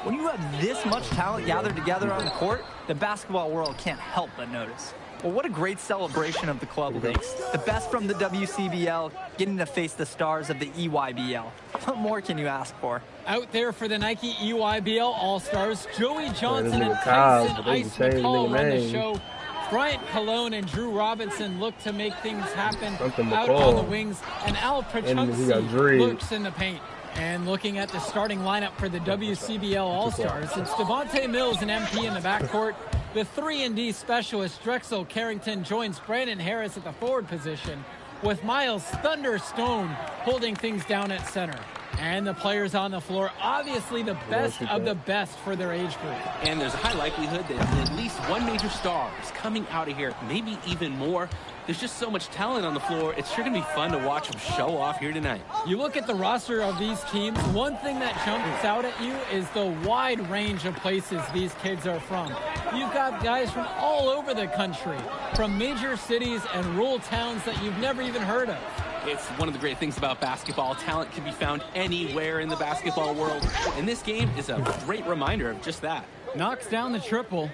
When you have this much talent gathered together on the court, the basketball world can't help but notice. Well, what a great celebration of the club leagues. The best from the WCBL, getting to face the stars of the EYBL. What more can you ask for? Out there for the Nike EYBL All-Stars, Joey Johnson and nigga Tyson Kyle, they Ice changed McCall nigga run the name. show. Bryant Cologne and Drew Robinson look to make things happen Something out McCall. on the wings. And Al And he got Prachunsi dreads. lurks in the paint. And looking at the starting lineup for the WCBL All-Stars, it's Devontae Mills and MP in the backcourt. The 3-and-D specialist Drexel Carrington joins Brandon Harris at the forward position, with Miles Thunderstone holding things down at center. And the players on the floor, obviously the best of the best for their age group. And there's a high likelihood that at least one major star is coming out of here, maybe even more. There's just so much talent on the floor. It's sure going to be fun to watch them show off here tonight. You look at the roster of these teams, one thing that jumps out at you is the wide range of places these kids are from. You've got guys from all over the country, from major cities and rural towns that you've never even heard of. It's one of the great things about basketball. Talent can be found anywhere in the basketball world. And this game is a great reminder of just that. Knocks down the triple.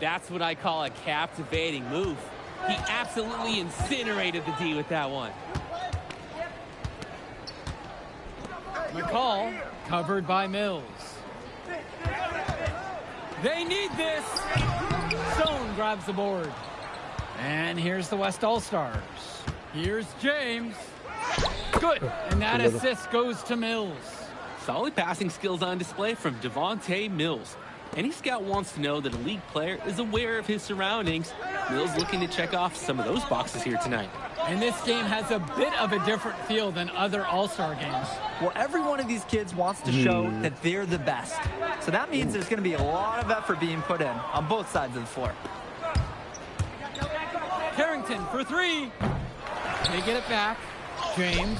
That's what I call a captivating move. He absolutely incinerated the D with that one. McCall, covered by Mills. They need this. Stone grabs the board. And here's the West All-Stars. Here's James. Good. And that assist goes to Mills. Solid passing skills on display from Devontae Mills. Any scout wants to know that a league player is aware of his surroundings. Mills looking to check off some of those boxes here tonight. And this game has a bit of a different feel than other All-Star games. Well, every one of these kids wants to show that they're the best. So that means there's going to be a lot of effort being put in on both sides of the floor. Carrington for three. They get it back. James.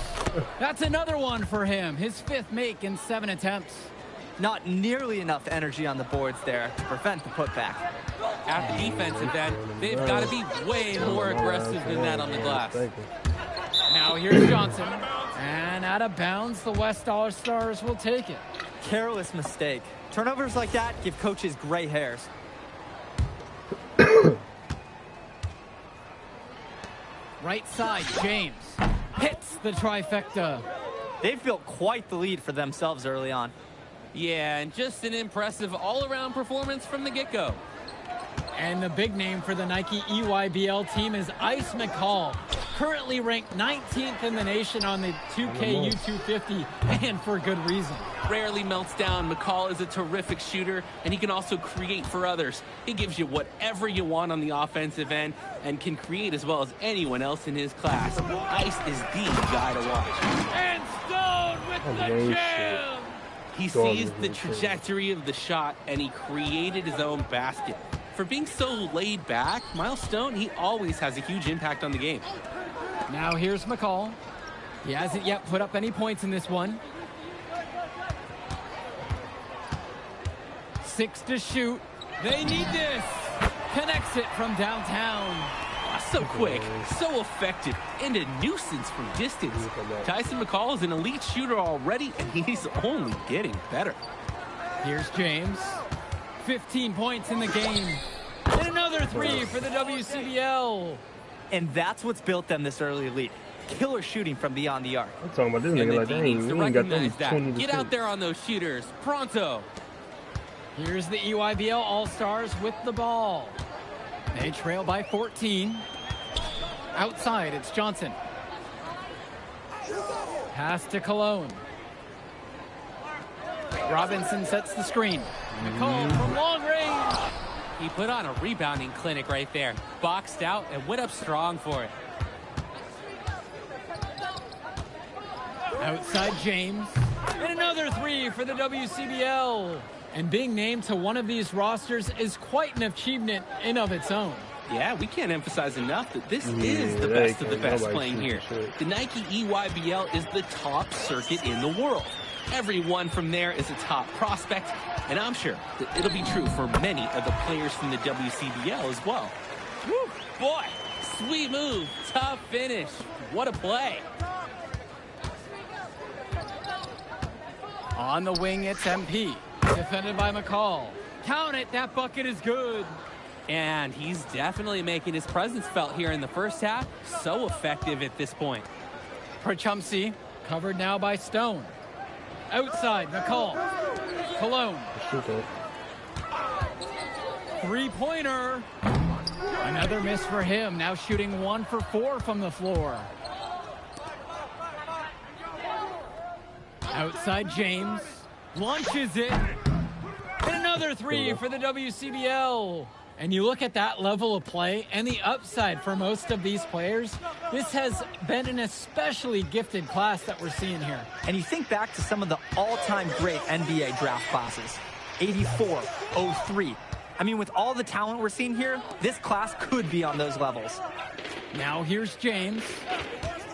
That's another one for him. His fifth make in 7 attempts. Not nearly enough energy on the boards there to prevent the putback. At the defensive end, they've got to be way more aggressive than that on the glass. Now here's Johnson. And out of bounds, the West All-Stars will take it. Careless mistake. Turnovers like that give coaches gray hairs. Right side, James. Hits the trifecta. They've built quite the lead for themselves early on. Yeah, and just an impressive all-around performance from the get-go. And the big name for the Nike EYBL team is Ice McCall, currently ranked 19th in the nation on the 2K U250, and for good reason. Rarely melts down. McCall is a terrific shooter, and he can also create for others. He gives you whatever you want on the offensive end and can create as well as anyone else in his class. Ice is the guy to watch. And Stone with the jam! He sees the trajectory of the shot, and he created his own basket. For being so laid back, Miles Stone, he always has a huge impact on the game. Now here's McCall. He hasn't yet put up any points in this one. 6 to shoot. They need this. Connects it from downtown. So quick, so effective, and a nuisance from distance. Tyson McCall is an elite shooter already, and he's only getting better. Here's James. 15 points in the game. And another 3 for the WCBL. And that's what's built them this early lead. Killer shooting from beyond the arc. I'm talking about this nigga like that. Needs to He ain't got them recognize that. 20%. Get out there on those shooters, pronto. Here's the EYBL All-Stars with the ball. They trail by 14. Outside, it's Johnson. Pass to Cologne. Robinson sets the screen. McCall from long range. He put on a rebounding clinic right there. Boxed out and went up strong for it. Outside James. And another 3 for the WCBL. And being named to one of these rosters is quite an achievement in of its own. Yeah, we can't emphasize enough that this is the best of the best playing here. The Nike EYBL is the top circuit in the world. Everyone from there is a top prospect, and I'm sure that it'll be true for many of the players from the WCBL as well. Woo, boy, sweet move, tough finish. What a play. On the wing, it's MP. Defended by McCall. Count it, that bucket is good. And he's definitely making his presence felt here in the first half. So effective at this point. Chumsey, covered now by Stone. Outside, McCall. Cologne. Three-pointer. Another miss for him. Now shooting 1 for 4 from the floor. Outside James. Launches it. And another 3 for the WCBL. And you look at that level of play and the upside for most of these players, this has been an especially gifted class that we're seeing here. And you think back to some of the all-time great NBA draft classes. 84, 03. I mean, with all the talent we're seeing here, this class could be on those levels. Now here's James.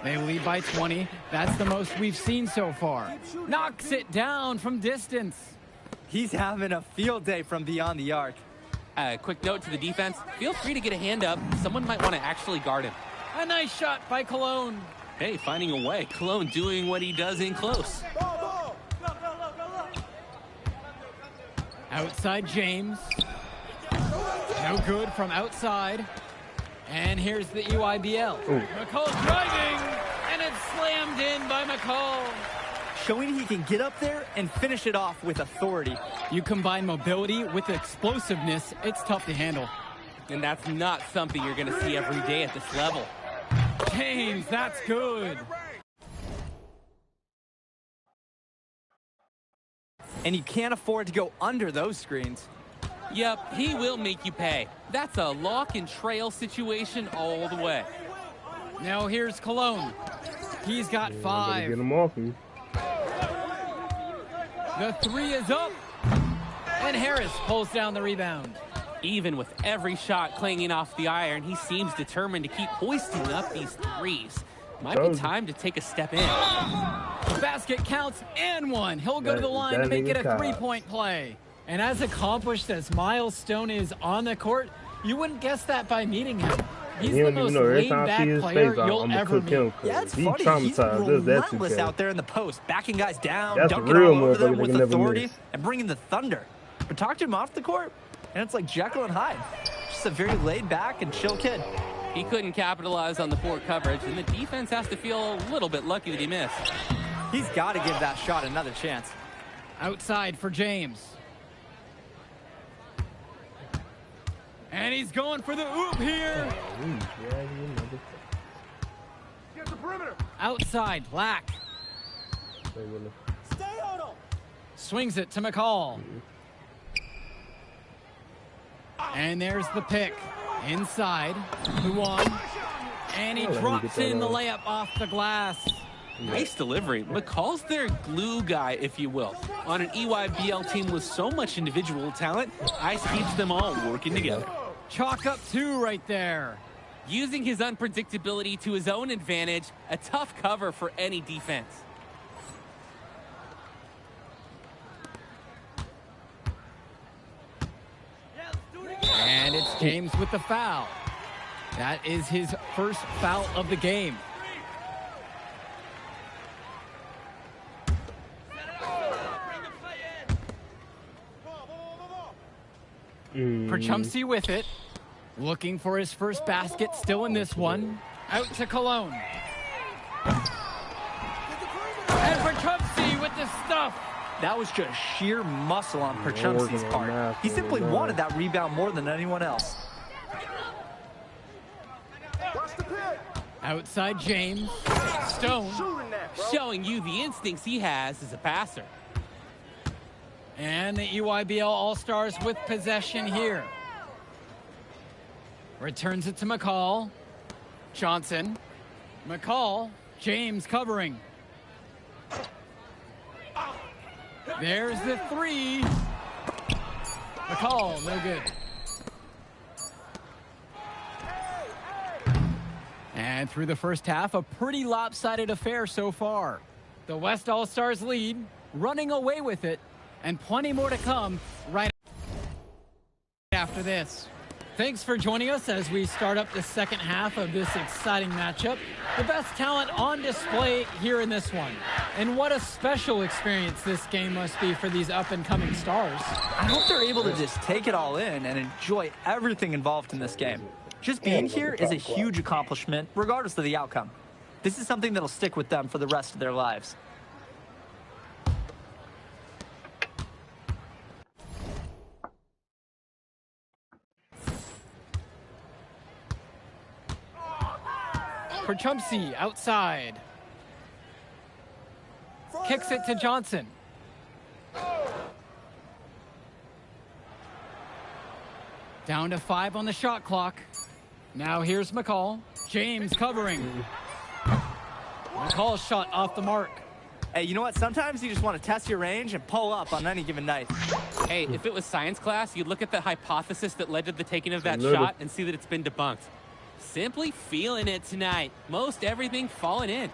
They lead by 20. That's the most we've seen so far. Knocks it down from distance. He's having a field day from beyond the arc. Quick note to the defense. Feel free to get a hand up. Someone might want to actually guard him. A nice shot by Cologne. Hey, finding a way. Cologne doing what he does in close. Outside James. No good from outside. And here's the EYBL. McCall driving, and it's slammed in by McCall. showing he can get up there and finish it off with authority. You combine mobility with explosiveness, it's tough to handle. And that's not something you're going to see every day at this level. James, that's good. And you can't afford to go under those screens. Yep, he will make you pay. That's a lock and trail situation all the way. Now here's Cologne. He's got 5. Get him off you. The 3 is up. And Harris pulls down the rebound. Even with every shot clanging off the iron, he seems determined to keep hoisting up these threes. Might be time to take a step in. The basket counts and 1. He'll go to the line to make it a 3-point play. And as accomplished as Miles Stone is on the court, you wouldn't guess that by meeting him. He's the most laid-back player you'll ever meet. Yeah, it's funny. He's relentless out there in the post, backing guys down, dunking all over them with authority, and bringing the thunder. But talk to him off the court, and it's like Jekyll and Hyde. Just a very laid-back and chill kid. He couldn't capitalize on the poor coverage, and the defense has to feel a little bit lucky that he missed. He's got to give that shot another chance. Outside for James. And he's going for the oop here. Get the perimeter. Outside, Black. Stay on him. Swings it to McCall. And there's the pick. Inside, Luan. And he drops in the layup off the glass. Nice delivery. McCall's their glue guy, if you will. On an EYBL team with so much individual talent, Ice keeps them all working together. Chalk up 2 right there. Using his unpredictability to his own advantage, a tough cover for any defense. And it's James with the foul. That is his first foul of the game. Perchumsey with it. Looking for his first basket, still in this one. Out to Cologne. And Perchumsey with the stuff. That was just sheer muscle on Perchumsey's part. He simply wanted that rebound more than anyone else. Outside James. Stone. Showing you the instincts he has as a passer. And the EYBL All-Stars with possession here. Returns it to McCall. Johnson. McCall. James covering. There's the 3. McCall, no good. And through the first half, a pretty lopsided affair so far. The West All-Stars lead, running away with it, and plenty more to come right after this. Thanks for joining us as we start up the second half of this exciting matchup. The best talent on display here in this one. And what a special experience this game must be for these up-and-coming stars. I hope they're able to just take it all in and enjoy everything involved in this game. Just being here is a huge accomplishment, regardless of the outcome. This is something that'll stick with them for the rest of their lives. Perchumsey outside. Kicks it to Johnson. Down to 5 on the shot clock. Now here's McCall. James covering. McCall's shot off the mark. Hey, you know what? Sometimes you just want to test your range and pull up on any given night. Hey, if it was science class, you'd look at the hypothesis that led to the taking of that shot and see that it's been debunked. Simply feeling it tonight. Most everything falling in.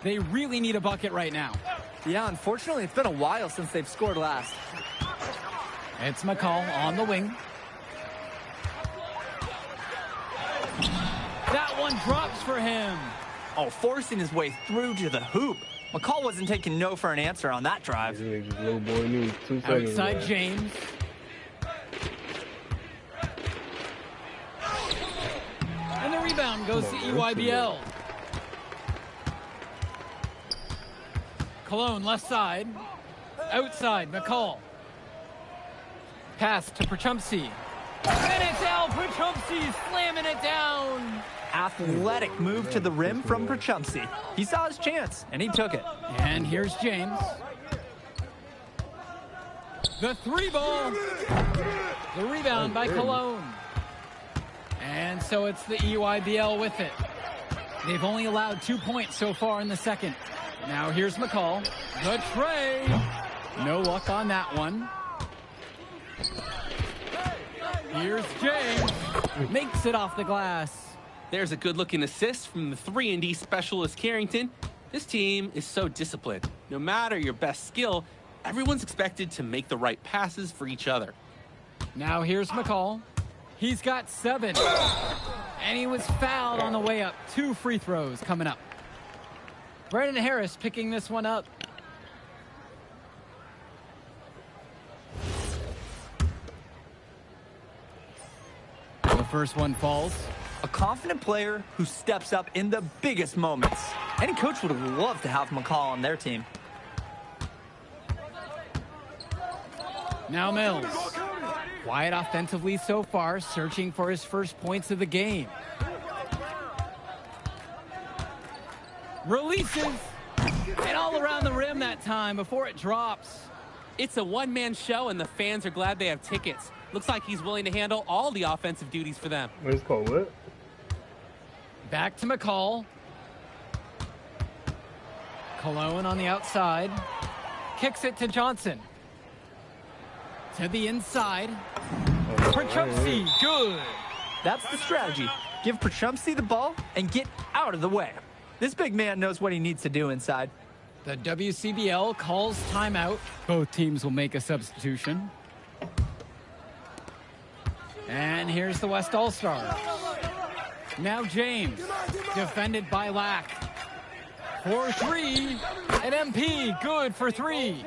They really need a bucket right now. Yeah, unfortunately, it's been a while since they've scored last. It's McCall on the wing. That one drops for him. Oh, forcing his way through to the hoop. McCall wasn't taking no for an answer on that drive. Little boy needs 2 seconds. Outside James. And the rebound goes to EYBL. Cologne left side. Outside, McCall. Pass to Prachumsky. And it's out. Prachumsky slamming it down. Athletic move to the rim from Prachumsky. He saw his chance, and he took it. And here's James. The 3-ball. The rebound by Cologne. And so it's the EYBL with it. They've only allowed 2 points so far in the second. Now here's McCall. The tray. No luck on that one. Here's James. Makes it off the glass. There's a good-looking assist from the 3-and-D specialist Carrington. This team is so disciplined. No matter your best skill, everyone's expected to make the right passes for each other. Now here's McCall. He's got 7. And he was fouled on the way up. 2 free throws coming up. Brandon Harris picking this one up. The first one falls. A confident player who steps up in the biggest moments. Any coach would love to have McCall on their team. Now Mills. Quiet offensively so far, searching for his first points of the game. Releases. And all around the rim that time before it drops. It's a one-man show, and the fans are glad they have tickets. Looks like he's willing to handle all the offensive duties for them. It's called what? Back to McCall. Cologne on the outside. Kicks it to Johnson. To the inside. Prachumsky, good. That's the strategy. Give Prachumsky the ball and get out of the way. This big man knows what he needs to do inside. The WCBL calls timeout. Both teams will make a substitution. And here's the West All-Stars. Now James, defended by Lack. For 3, and MP, good for 3.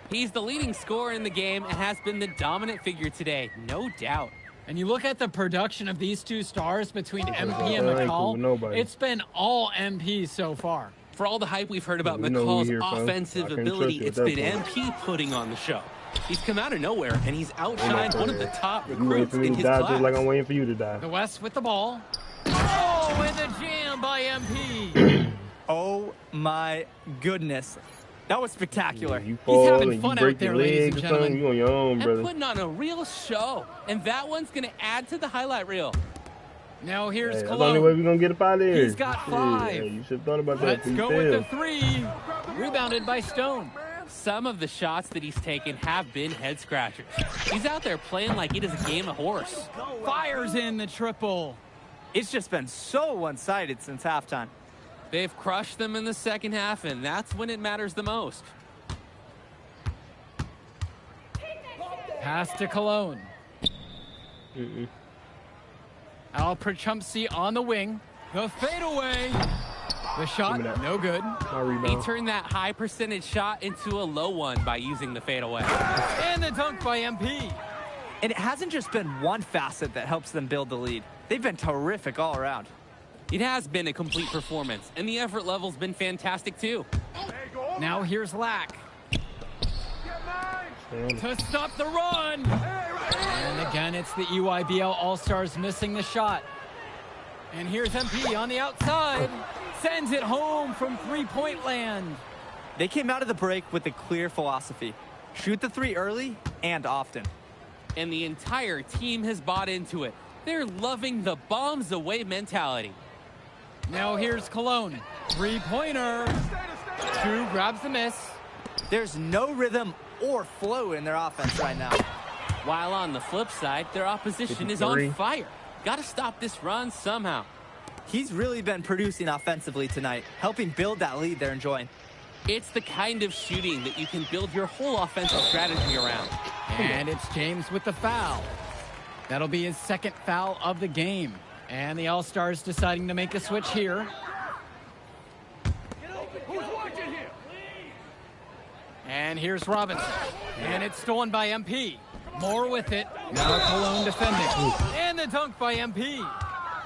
He's the leading scorer in the game and has been the dominant figure today, no doubt. And you look at the production of these two stars between MP and McCall, it's been all MP so far. For all the hype we've heard about McCall's offensive ability, it's been MP putting on the show. He's come out of nowhere, and he's outshined one of the top recruits in his class. Like I'm waiting for you to die. The West with the ball. Oh, and the jam by MP. Oh, my goodness. That was spectacular. You fall He's having and fun you break out there, your ladies and legs, gentlemen. you on your own, brother. And putting on a real show. And that one's going to add to the highlight reel. Now here's That's Cologne. the only way we're going to get up out of here. He's got 5. Yeah, you should have thought about that. Let's go with the 3. Rebounded by Stone. Some of the shots that he's taken have been head scratchers. He's out there playing like it is a game of horse. Fires in the triple. It's just been so one-sided since halftime. They've crushed them in the second half, and that's when it matters the most. Pass to Cologne. Al Prachumsky on the wing. The fadeaway. The shot, no good. He turned that high percentage shot into a low one by using the fadeaway. And the dunk by MP. And it hasn't just been one facet that helps them build the lead. They've been terrific all around. It has been a complete performance, and the effort level's been fantastic too. Now here's Lack. To stop the run. And again, it's the EYBL All-Stars missing the shot. And here's MP on the outside. Sends it home from three-point land. They came out of the break with a clear philosophy. Shoot the 3 early and often. And the entire team has bought into it. They're loving the bombs away mentality. Now here's Cologne. 3-pointer. 2 grabs the miss. There's no rhythm or flow in their offense right now. While on the flip side, their opposition is on fire. Got to stop this run somehow. He's really been producing offensively tonight, helping build that lead they're enjoying. It's the kind of shooting that you can build your whole offensive strategy around. And it's James with the foul. That'll be his second foul of the game. And the All-Stars deciding to make a switch here. And here's Robinson. And it's stolen by MP. Moore with it. Now Cologne defending. And the dunk by MP.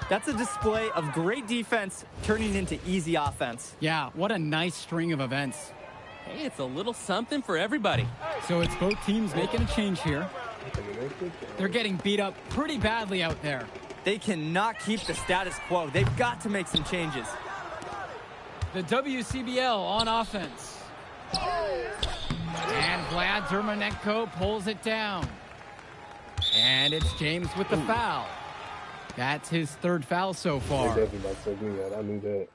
That's a display of great defense turning into easy offense. Yeah, what a nice string of events. Hey, it's a little something for everybody. So it's both teams making a change here. They're getting beat up pretty badly out there. They cannot keep the status quo. They've got to make some changes. The WCBL on offense. And Vlad Zermanenko pulls it down. And it's James with the foul. That's his third foul so far. They definitely about to take me out. I knew that.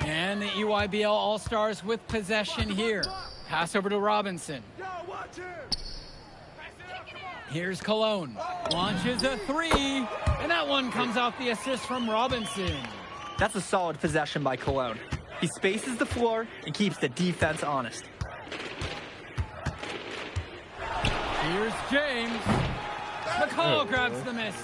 And the EYBL All-Stars with possession here. Pass over to Robinson. Here's Cologne. Launches a three. And that one comes off the assist from Robinson. That's a solid possession by Cologne. He spaces the floor and keeps the defense honest. Here's James. McCall grabs the miss.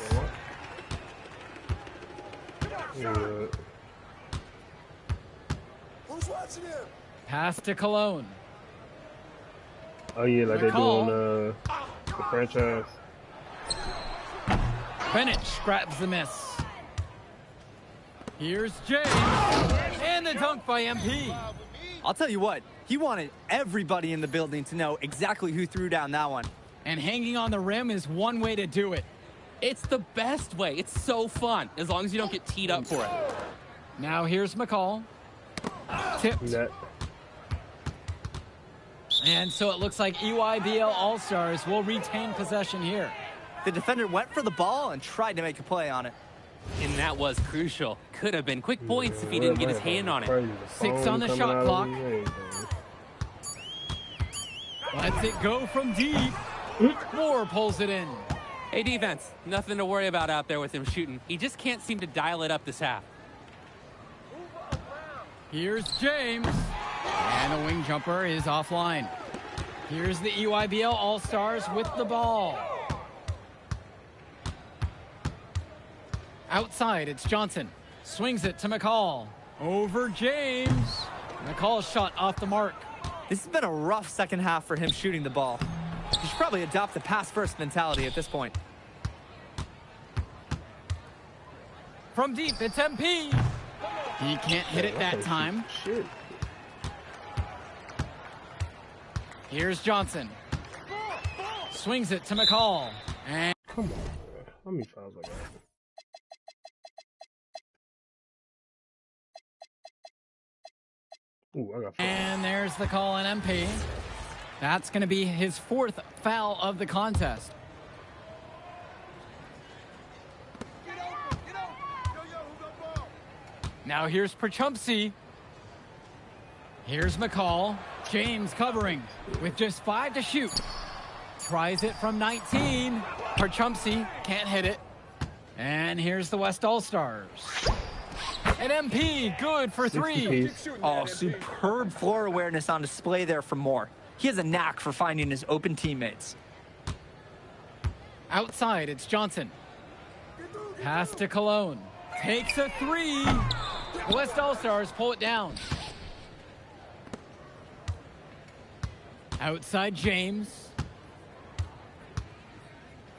Who's watching him? Pass to Cologne. Oh yeah, like they doing the franchise. Bennett grabs the miss. Here's James. And the dunk by MP. I'll tell you what, he wanted everybody in the building to know exactly who threw down that one. And hanging on the rim is one way to do it. It's the best way. It's so fun, as long as you don't get teed up for it. Now here's McCall. Tipped. And so it looks like EYBL All-Stars will retain possession here. The defender went for the ball and tried to make a play on it. And that was crucial. Could have been quick points if he didn't get his hand on it. 6 on the shot clock. Lets it go from deep. Moore pulls it in. Hey, defense, nothing to worry about out there with him shooting. He just can't seem to dial it up this half. Here's James. And the wing jumper is offline. Here's the EYBL All-Stars with the ball. Outside, it's Johnson. Swings it to McCall. Over James. McCall's shot off the mark. This has been a rough second half for him shooting the ball. He should probably adopt the pass-first mentality at this point. From deep, it's MP. He can't hit it that time. Here's Johnson. Swings it to McCall. And come on, bro. How many fouls I got? Ooh, I got 4. And there's the call on MP. That's going to be his 4th foul of the contest. Now here's Perchumpsey. Here's McCall. James covering with just 5 to shoot. Tries it from 19. Perchumpsey can't hit it. And here's the West All-Stars. And MP, good for 3. Oh, superb floor awareness on display there from Moore. He has a knack for finding his open teammates. Outside, it's Johnson. Pass to Cologne. Takes a 3. The West All-Stars pull it down. Outside, James.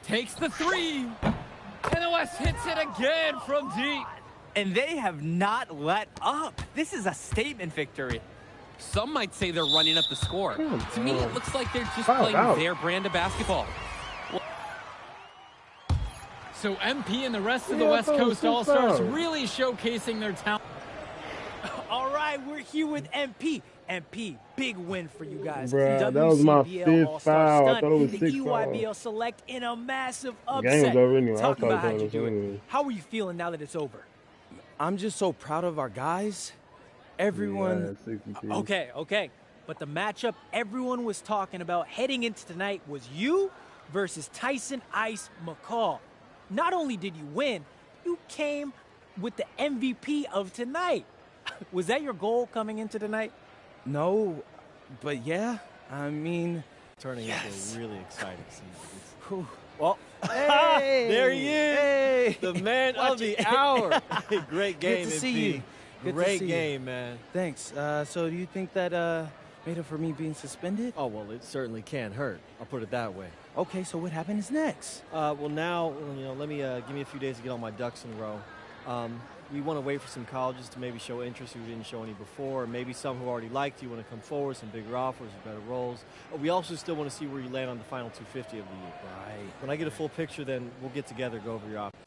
Takes the 3. And the West hits it again from deep. And they have not let up. This is a statement victory. Some might say they're running up the score. To me, it looks like they're just Foul playing out. their brand of basketball. So MP and the rest of the West Coast All-Stars really showcasing their talent. All right, we're here with MP. MP, big win for you guys. Bruh, that was my WCBL 5th All-Star foul. I stunt. thought it was The 6 EYBL fouls. select in a massive The game was upset. over anyway. I Talk was about how'd talking you do about it. it. How are you feeling now that it's over? I'm just so proud of our guys. Everyone. Yeah, Okay. But the matchup everyone was talking about heading into tonight was you versus Tyson Ice McCall. Not only did you win, you came with the MVP of tonight. Was that your goal coming into tonight? No, but yeah, I mean, Turning into a really exciting season. Well, Hey, there he is. Hey, The man of the hour. Great game, Good to see MP. you. Good to Great see you. game, man. Thanks. So do you think that made up for me being suspended? Oh, well, it certainly can't hurt. I'll put it that way. Okay, so what happens next? Well, now, you know, let me give me a few days to get all my ducks in a row. We want to wait for some colleges to maybe show interest who didn't show any before, or maybe some who already liked you want to come forward, some bigger offers or better roles. We also still want to see where you land on the final 250 of the year. Right. When I get a full picture, then we'll get together, go over your options.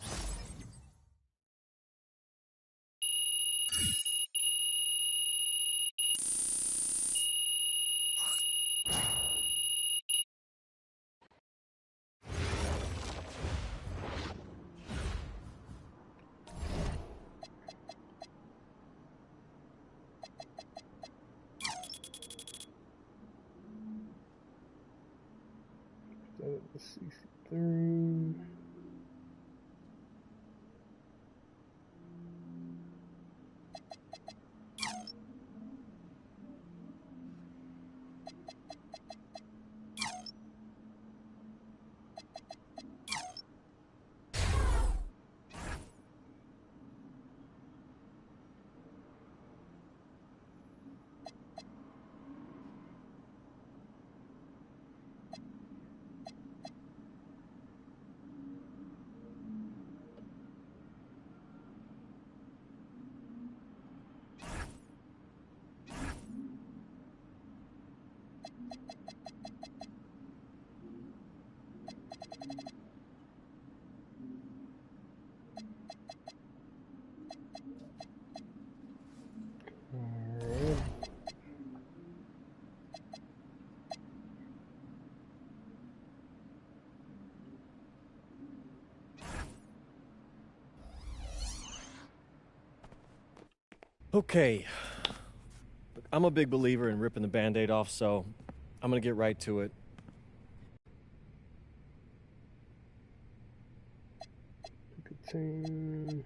That was 63. Okay. Look, I'm a big believer in ripping the Band-Aid off, so I'm going to get right to it. Team.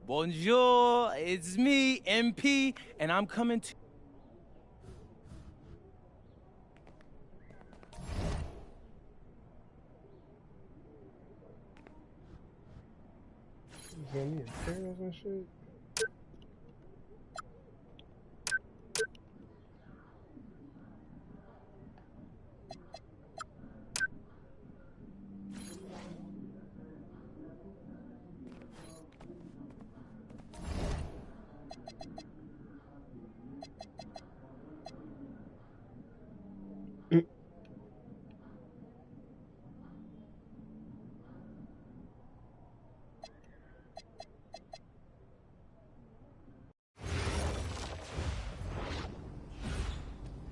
Bonjour, it's me, MP, and I'm coming to... Is there any materials and shit?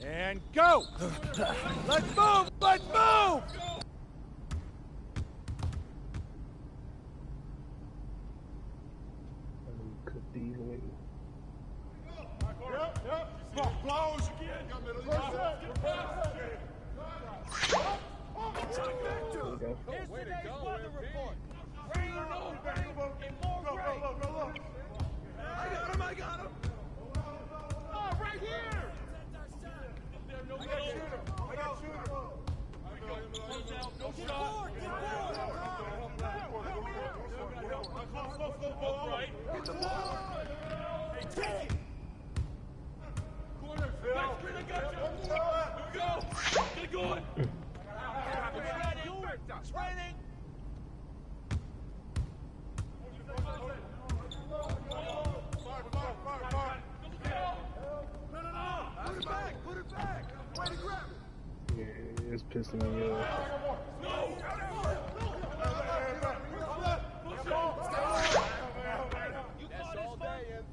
And go! Let's move! Let's move! Cut these away. Yep. Close again. Here's today's weather report. Rain, no rain, and more rain. I got him. Oh, right here. I got shooter. No shot. Right. Get the ball. Hey, take it. Corner, Phil. I got you. Here we go. Get it going. It's raining. Put it back. Way to grab it. Yeah, it's pissing me off.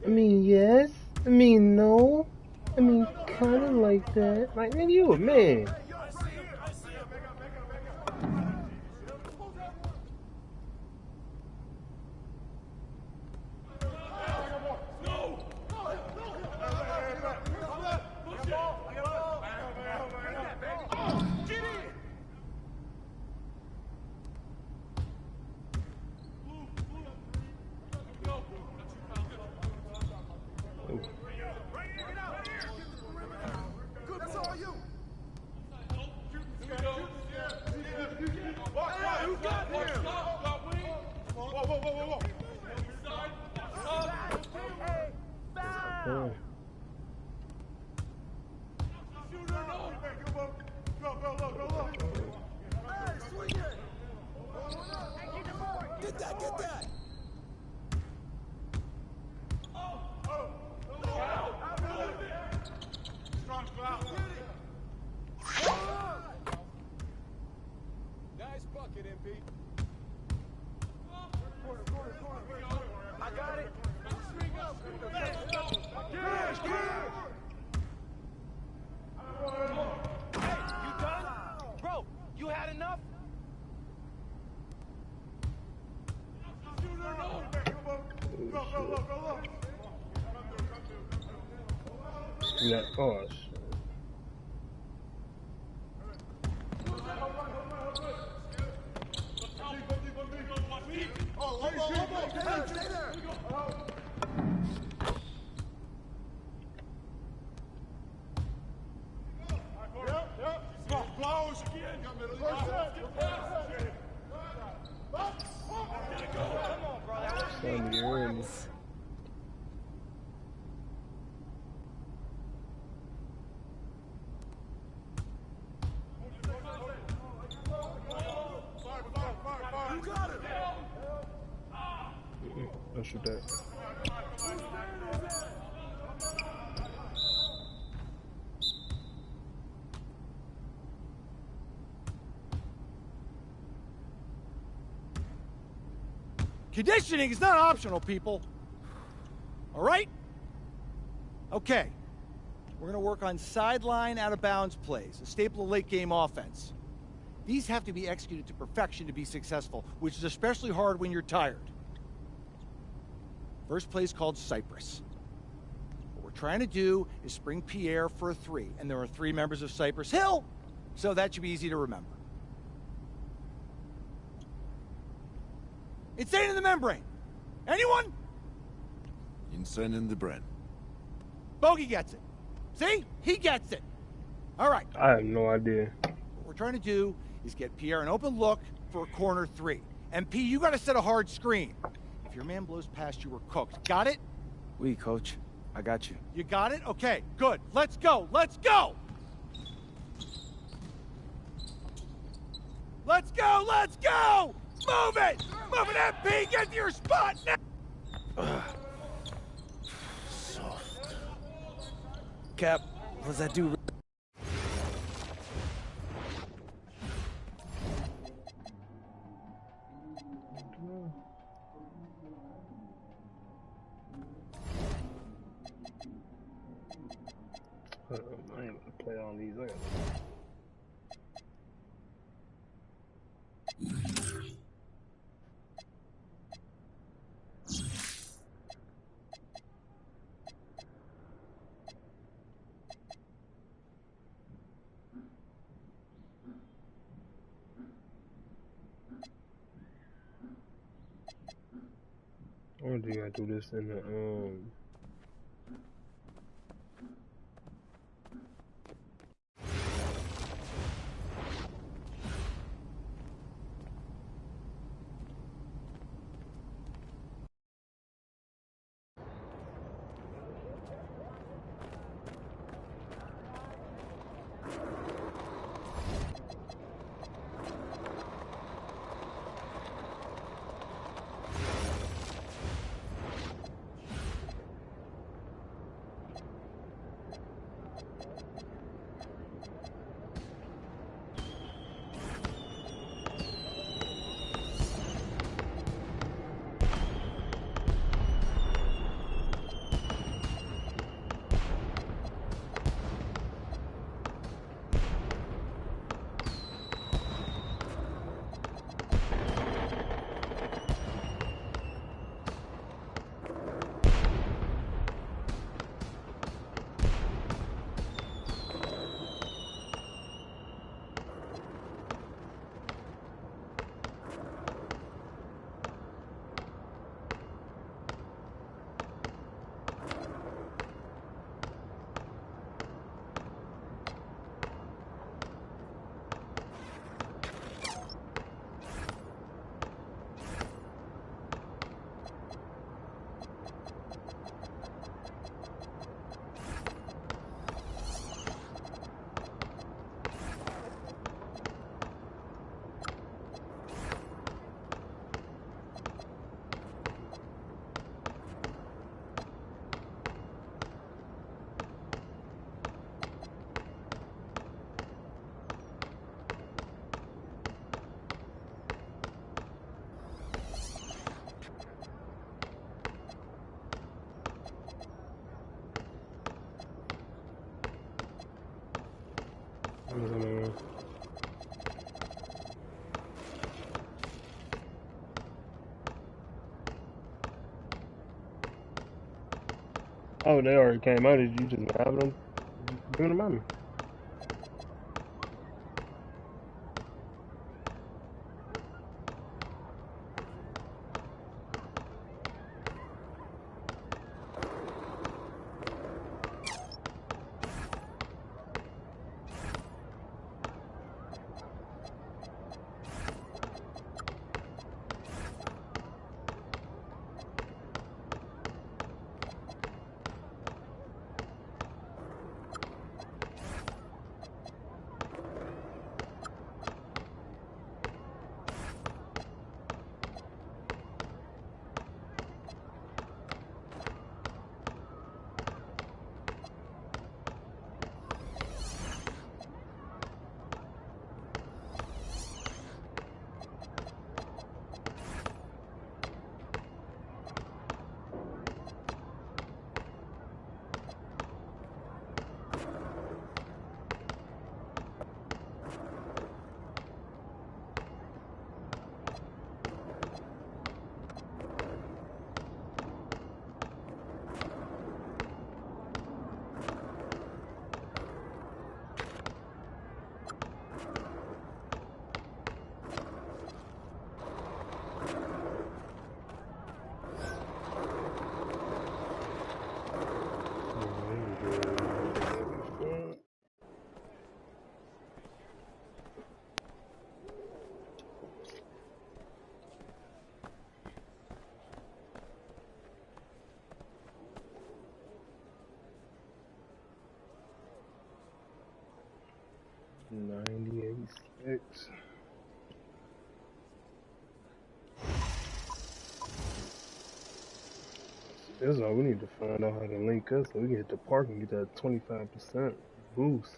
I mean, yes. I mean, no. I mean, kind of like that. Like, nigga, you a man. Oh. Get that, get that! Nice bucket, MP. I got it. Hey, you done? Bro, you had enough? Yeah. Oh shit. Son, you're in. Don't shoot that. Conditioning is not optional, people. All right? Okay. We're going to work on sideline out-of-bounds plays, a staple of late-game offense. These have to be executed to perfection to be successful, which is especially hard when you're tired. First play is called Cypress. What we're trying to do is spring Pierre for a 3, and there are 3 members of Cypress Hill, so that should be easy to remember. Insane in the membrane. Anyone? Insane in the brain. Bogey gets it. See? He gets it. All right. I have no idea. What we're trying to do is get Pierre an open look for a corner 3. MP, you got to set a hard screen. If your man blows past you, we're cooked. Got it? Oui, coach. I got you. You got it? Okay, good. Let's go. Let's go. Let's go. Let's go. Move it. Move it, MP. Get to your spot now. Soft. Cap, what's that do? I ain't gonna play on these. I got I wonder if I do this in the Oh, they already came out. Did you just grab them? Bring them on me. $98.6. This is all we need to find out how to link us so we can hit the park and get that 25% boost.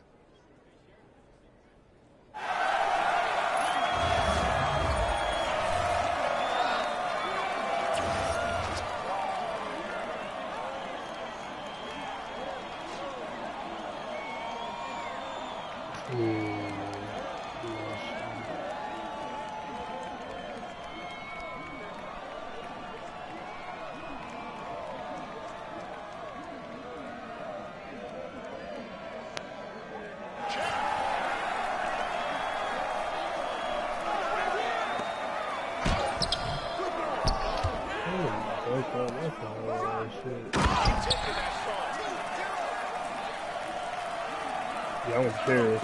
Yeah, I was serious.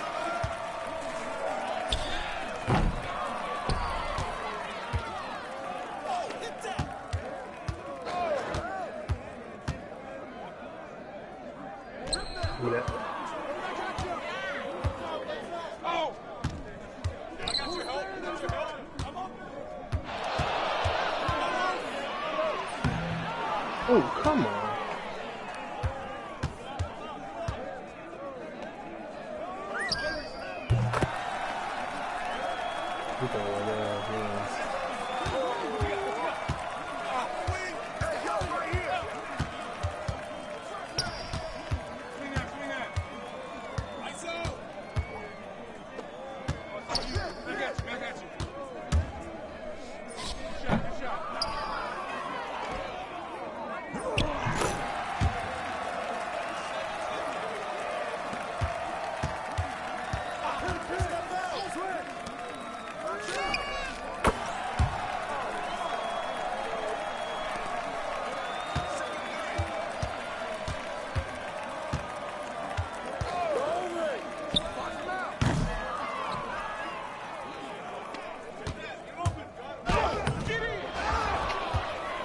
Oh, come on.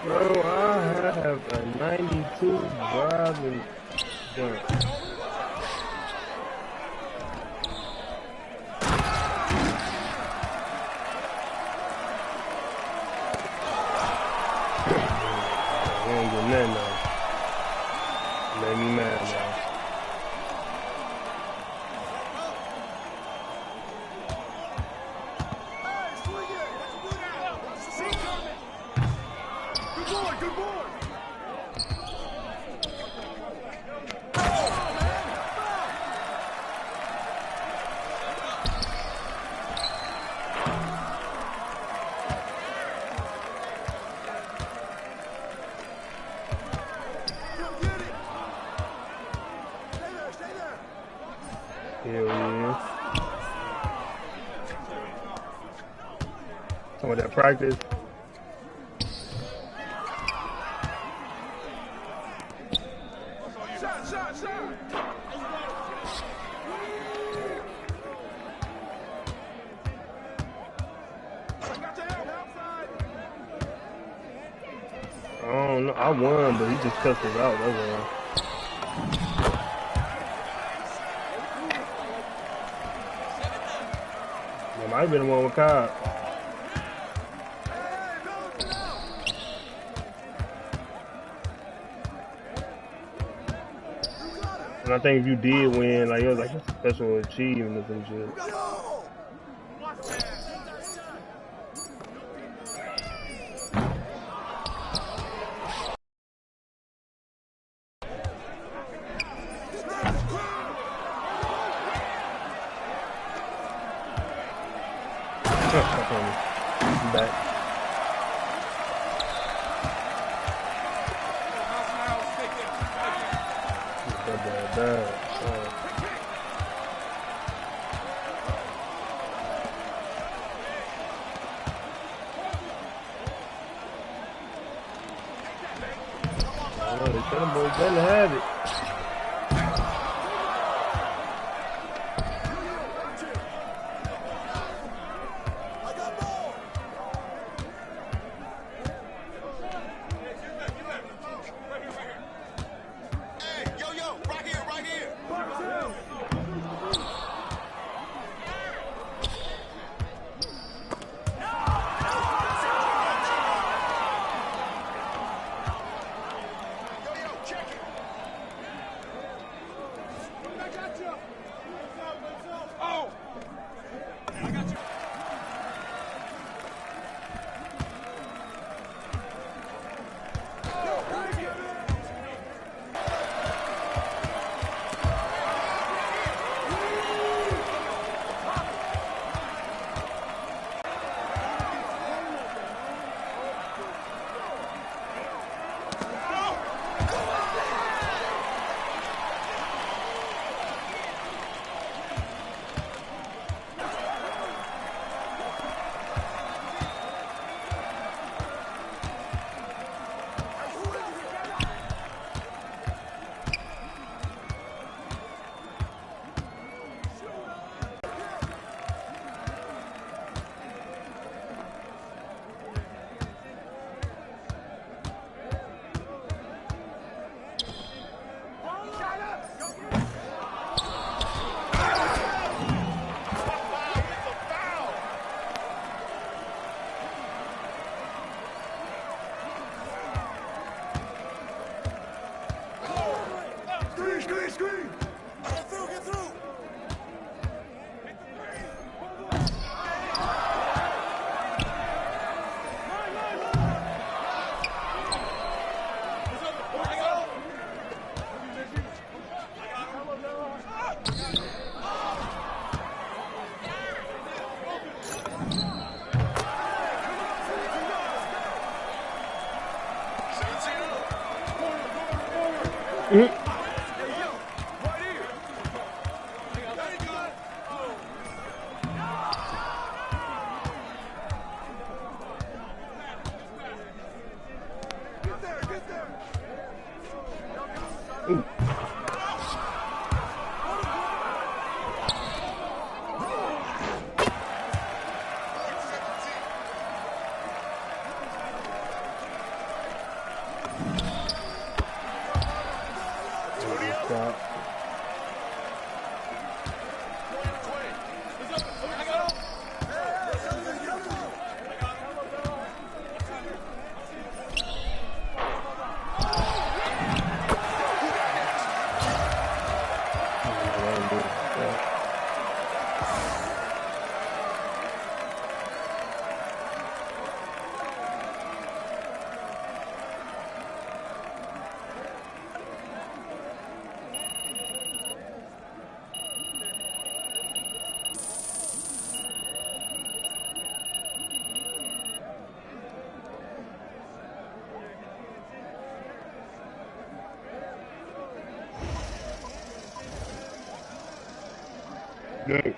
Bro, I have a 92 driving jump. I ain't getting that now. Made me mad now. Hell yeah. Some of that practice. I don't know. I won, but he just cussed us out. That's all. That might have been the one with Cobb. And I think if you did win, like it was like a special achievement or some shit. I'm back. Bad. They tell them boys better have it. Hey.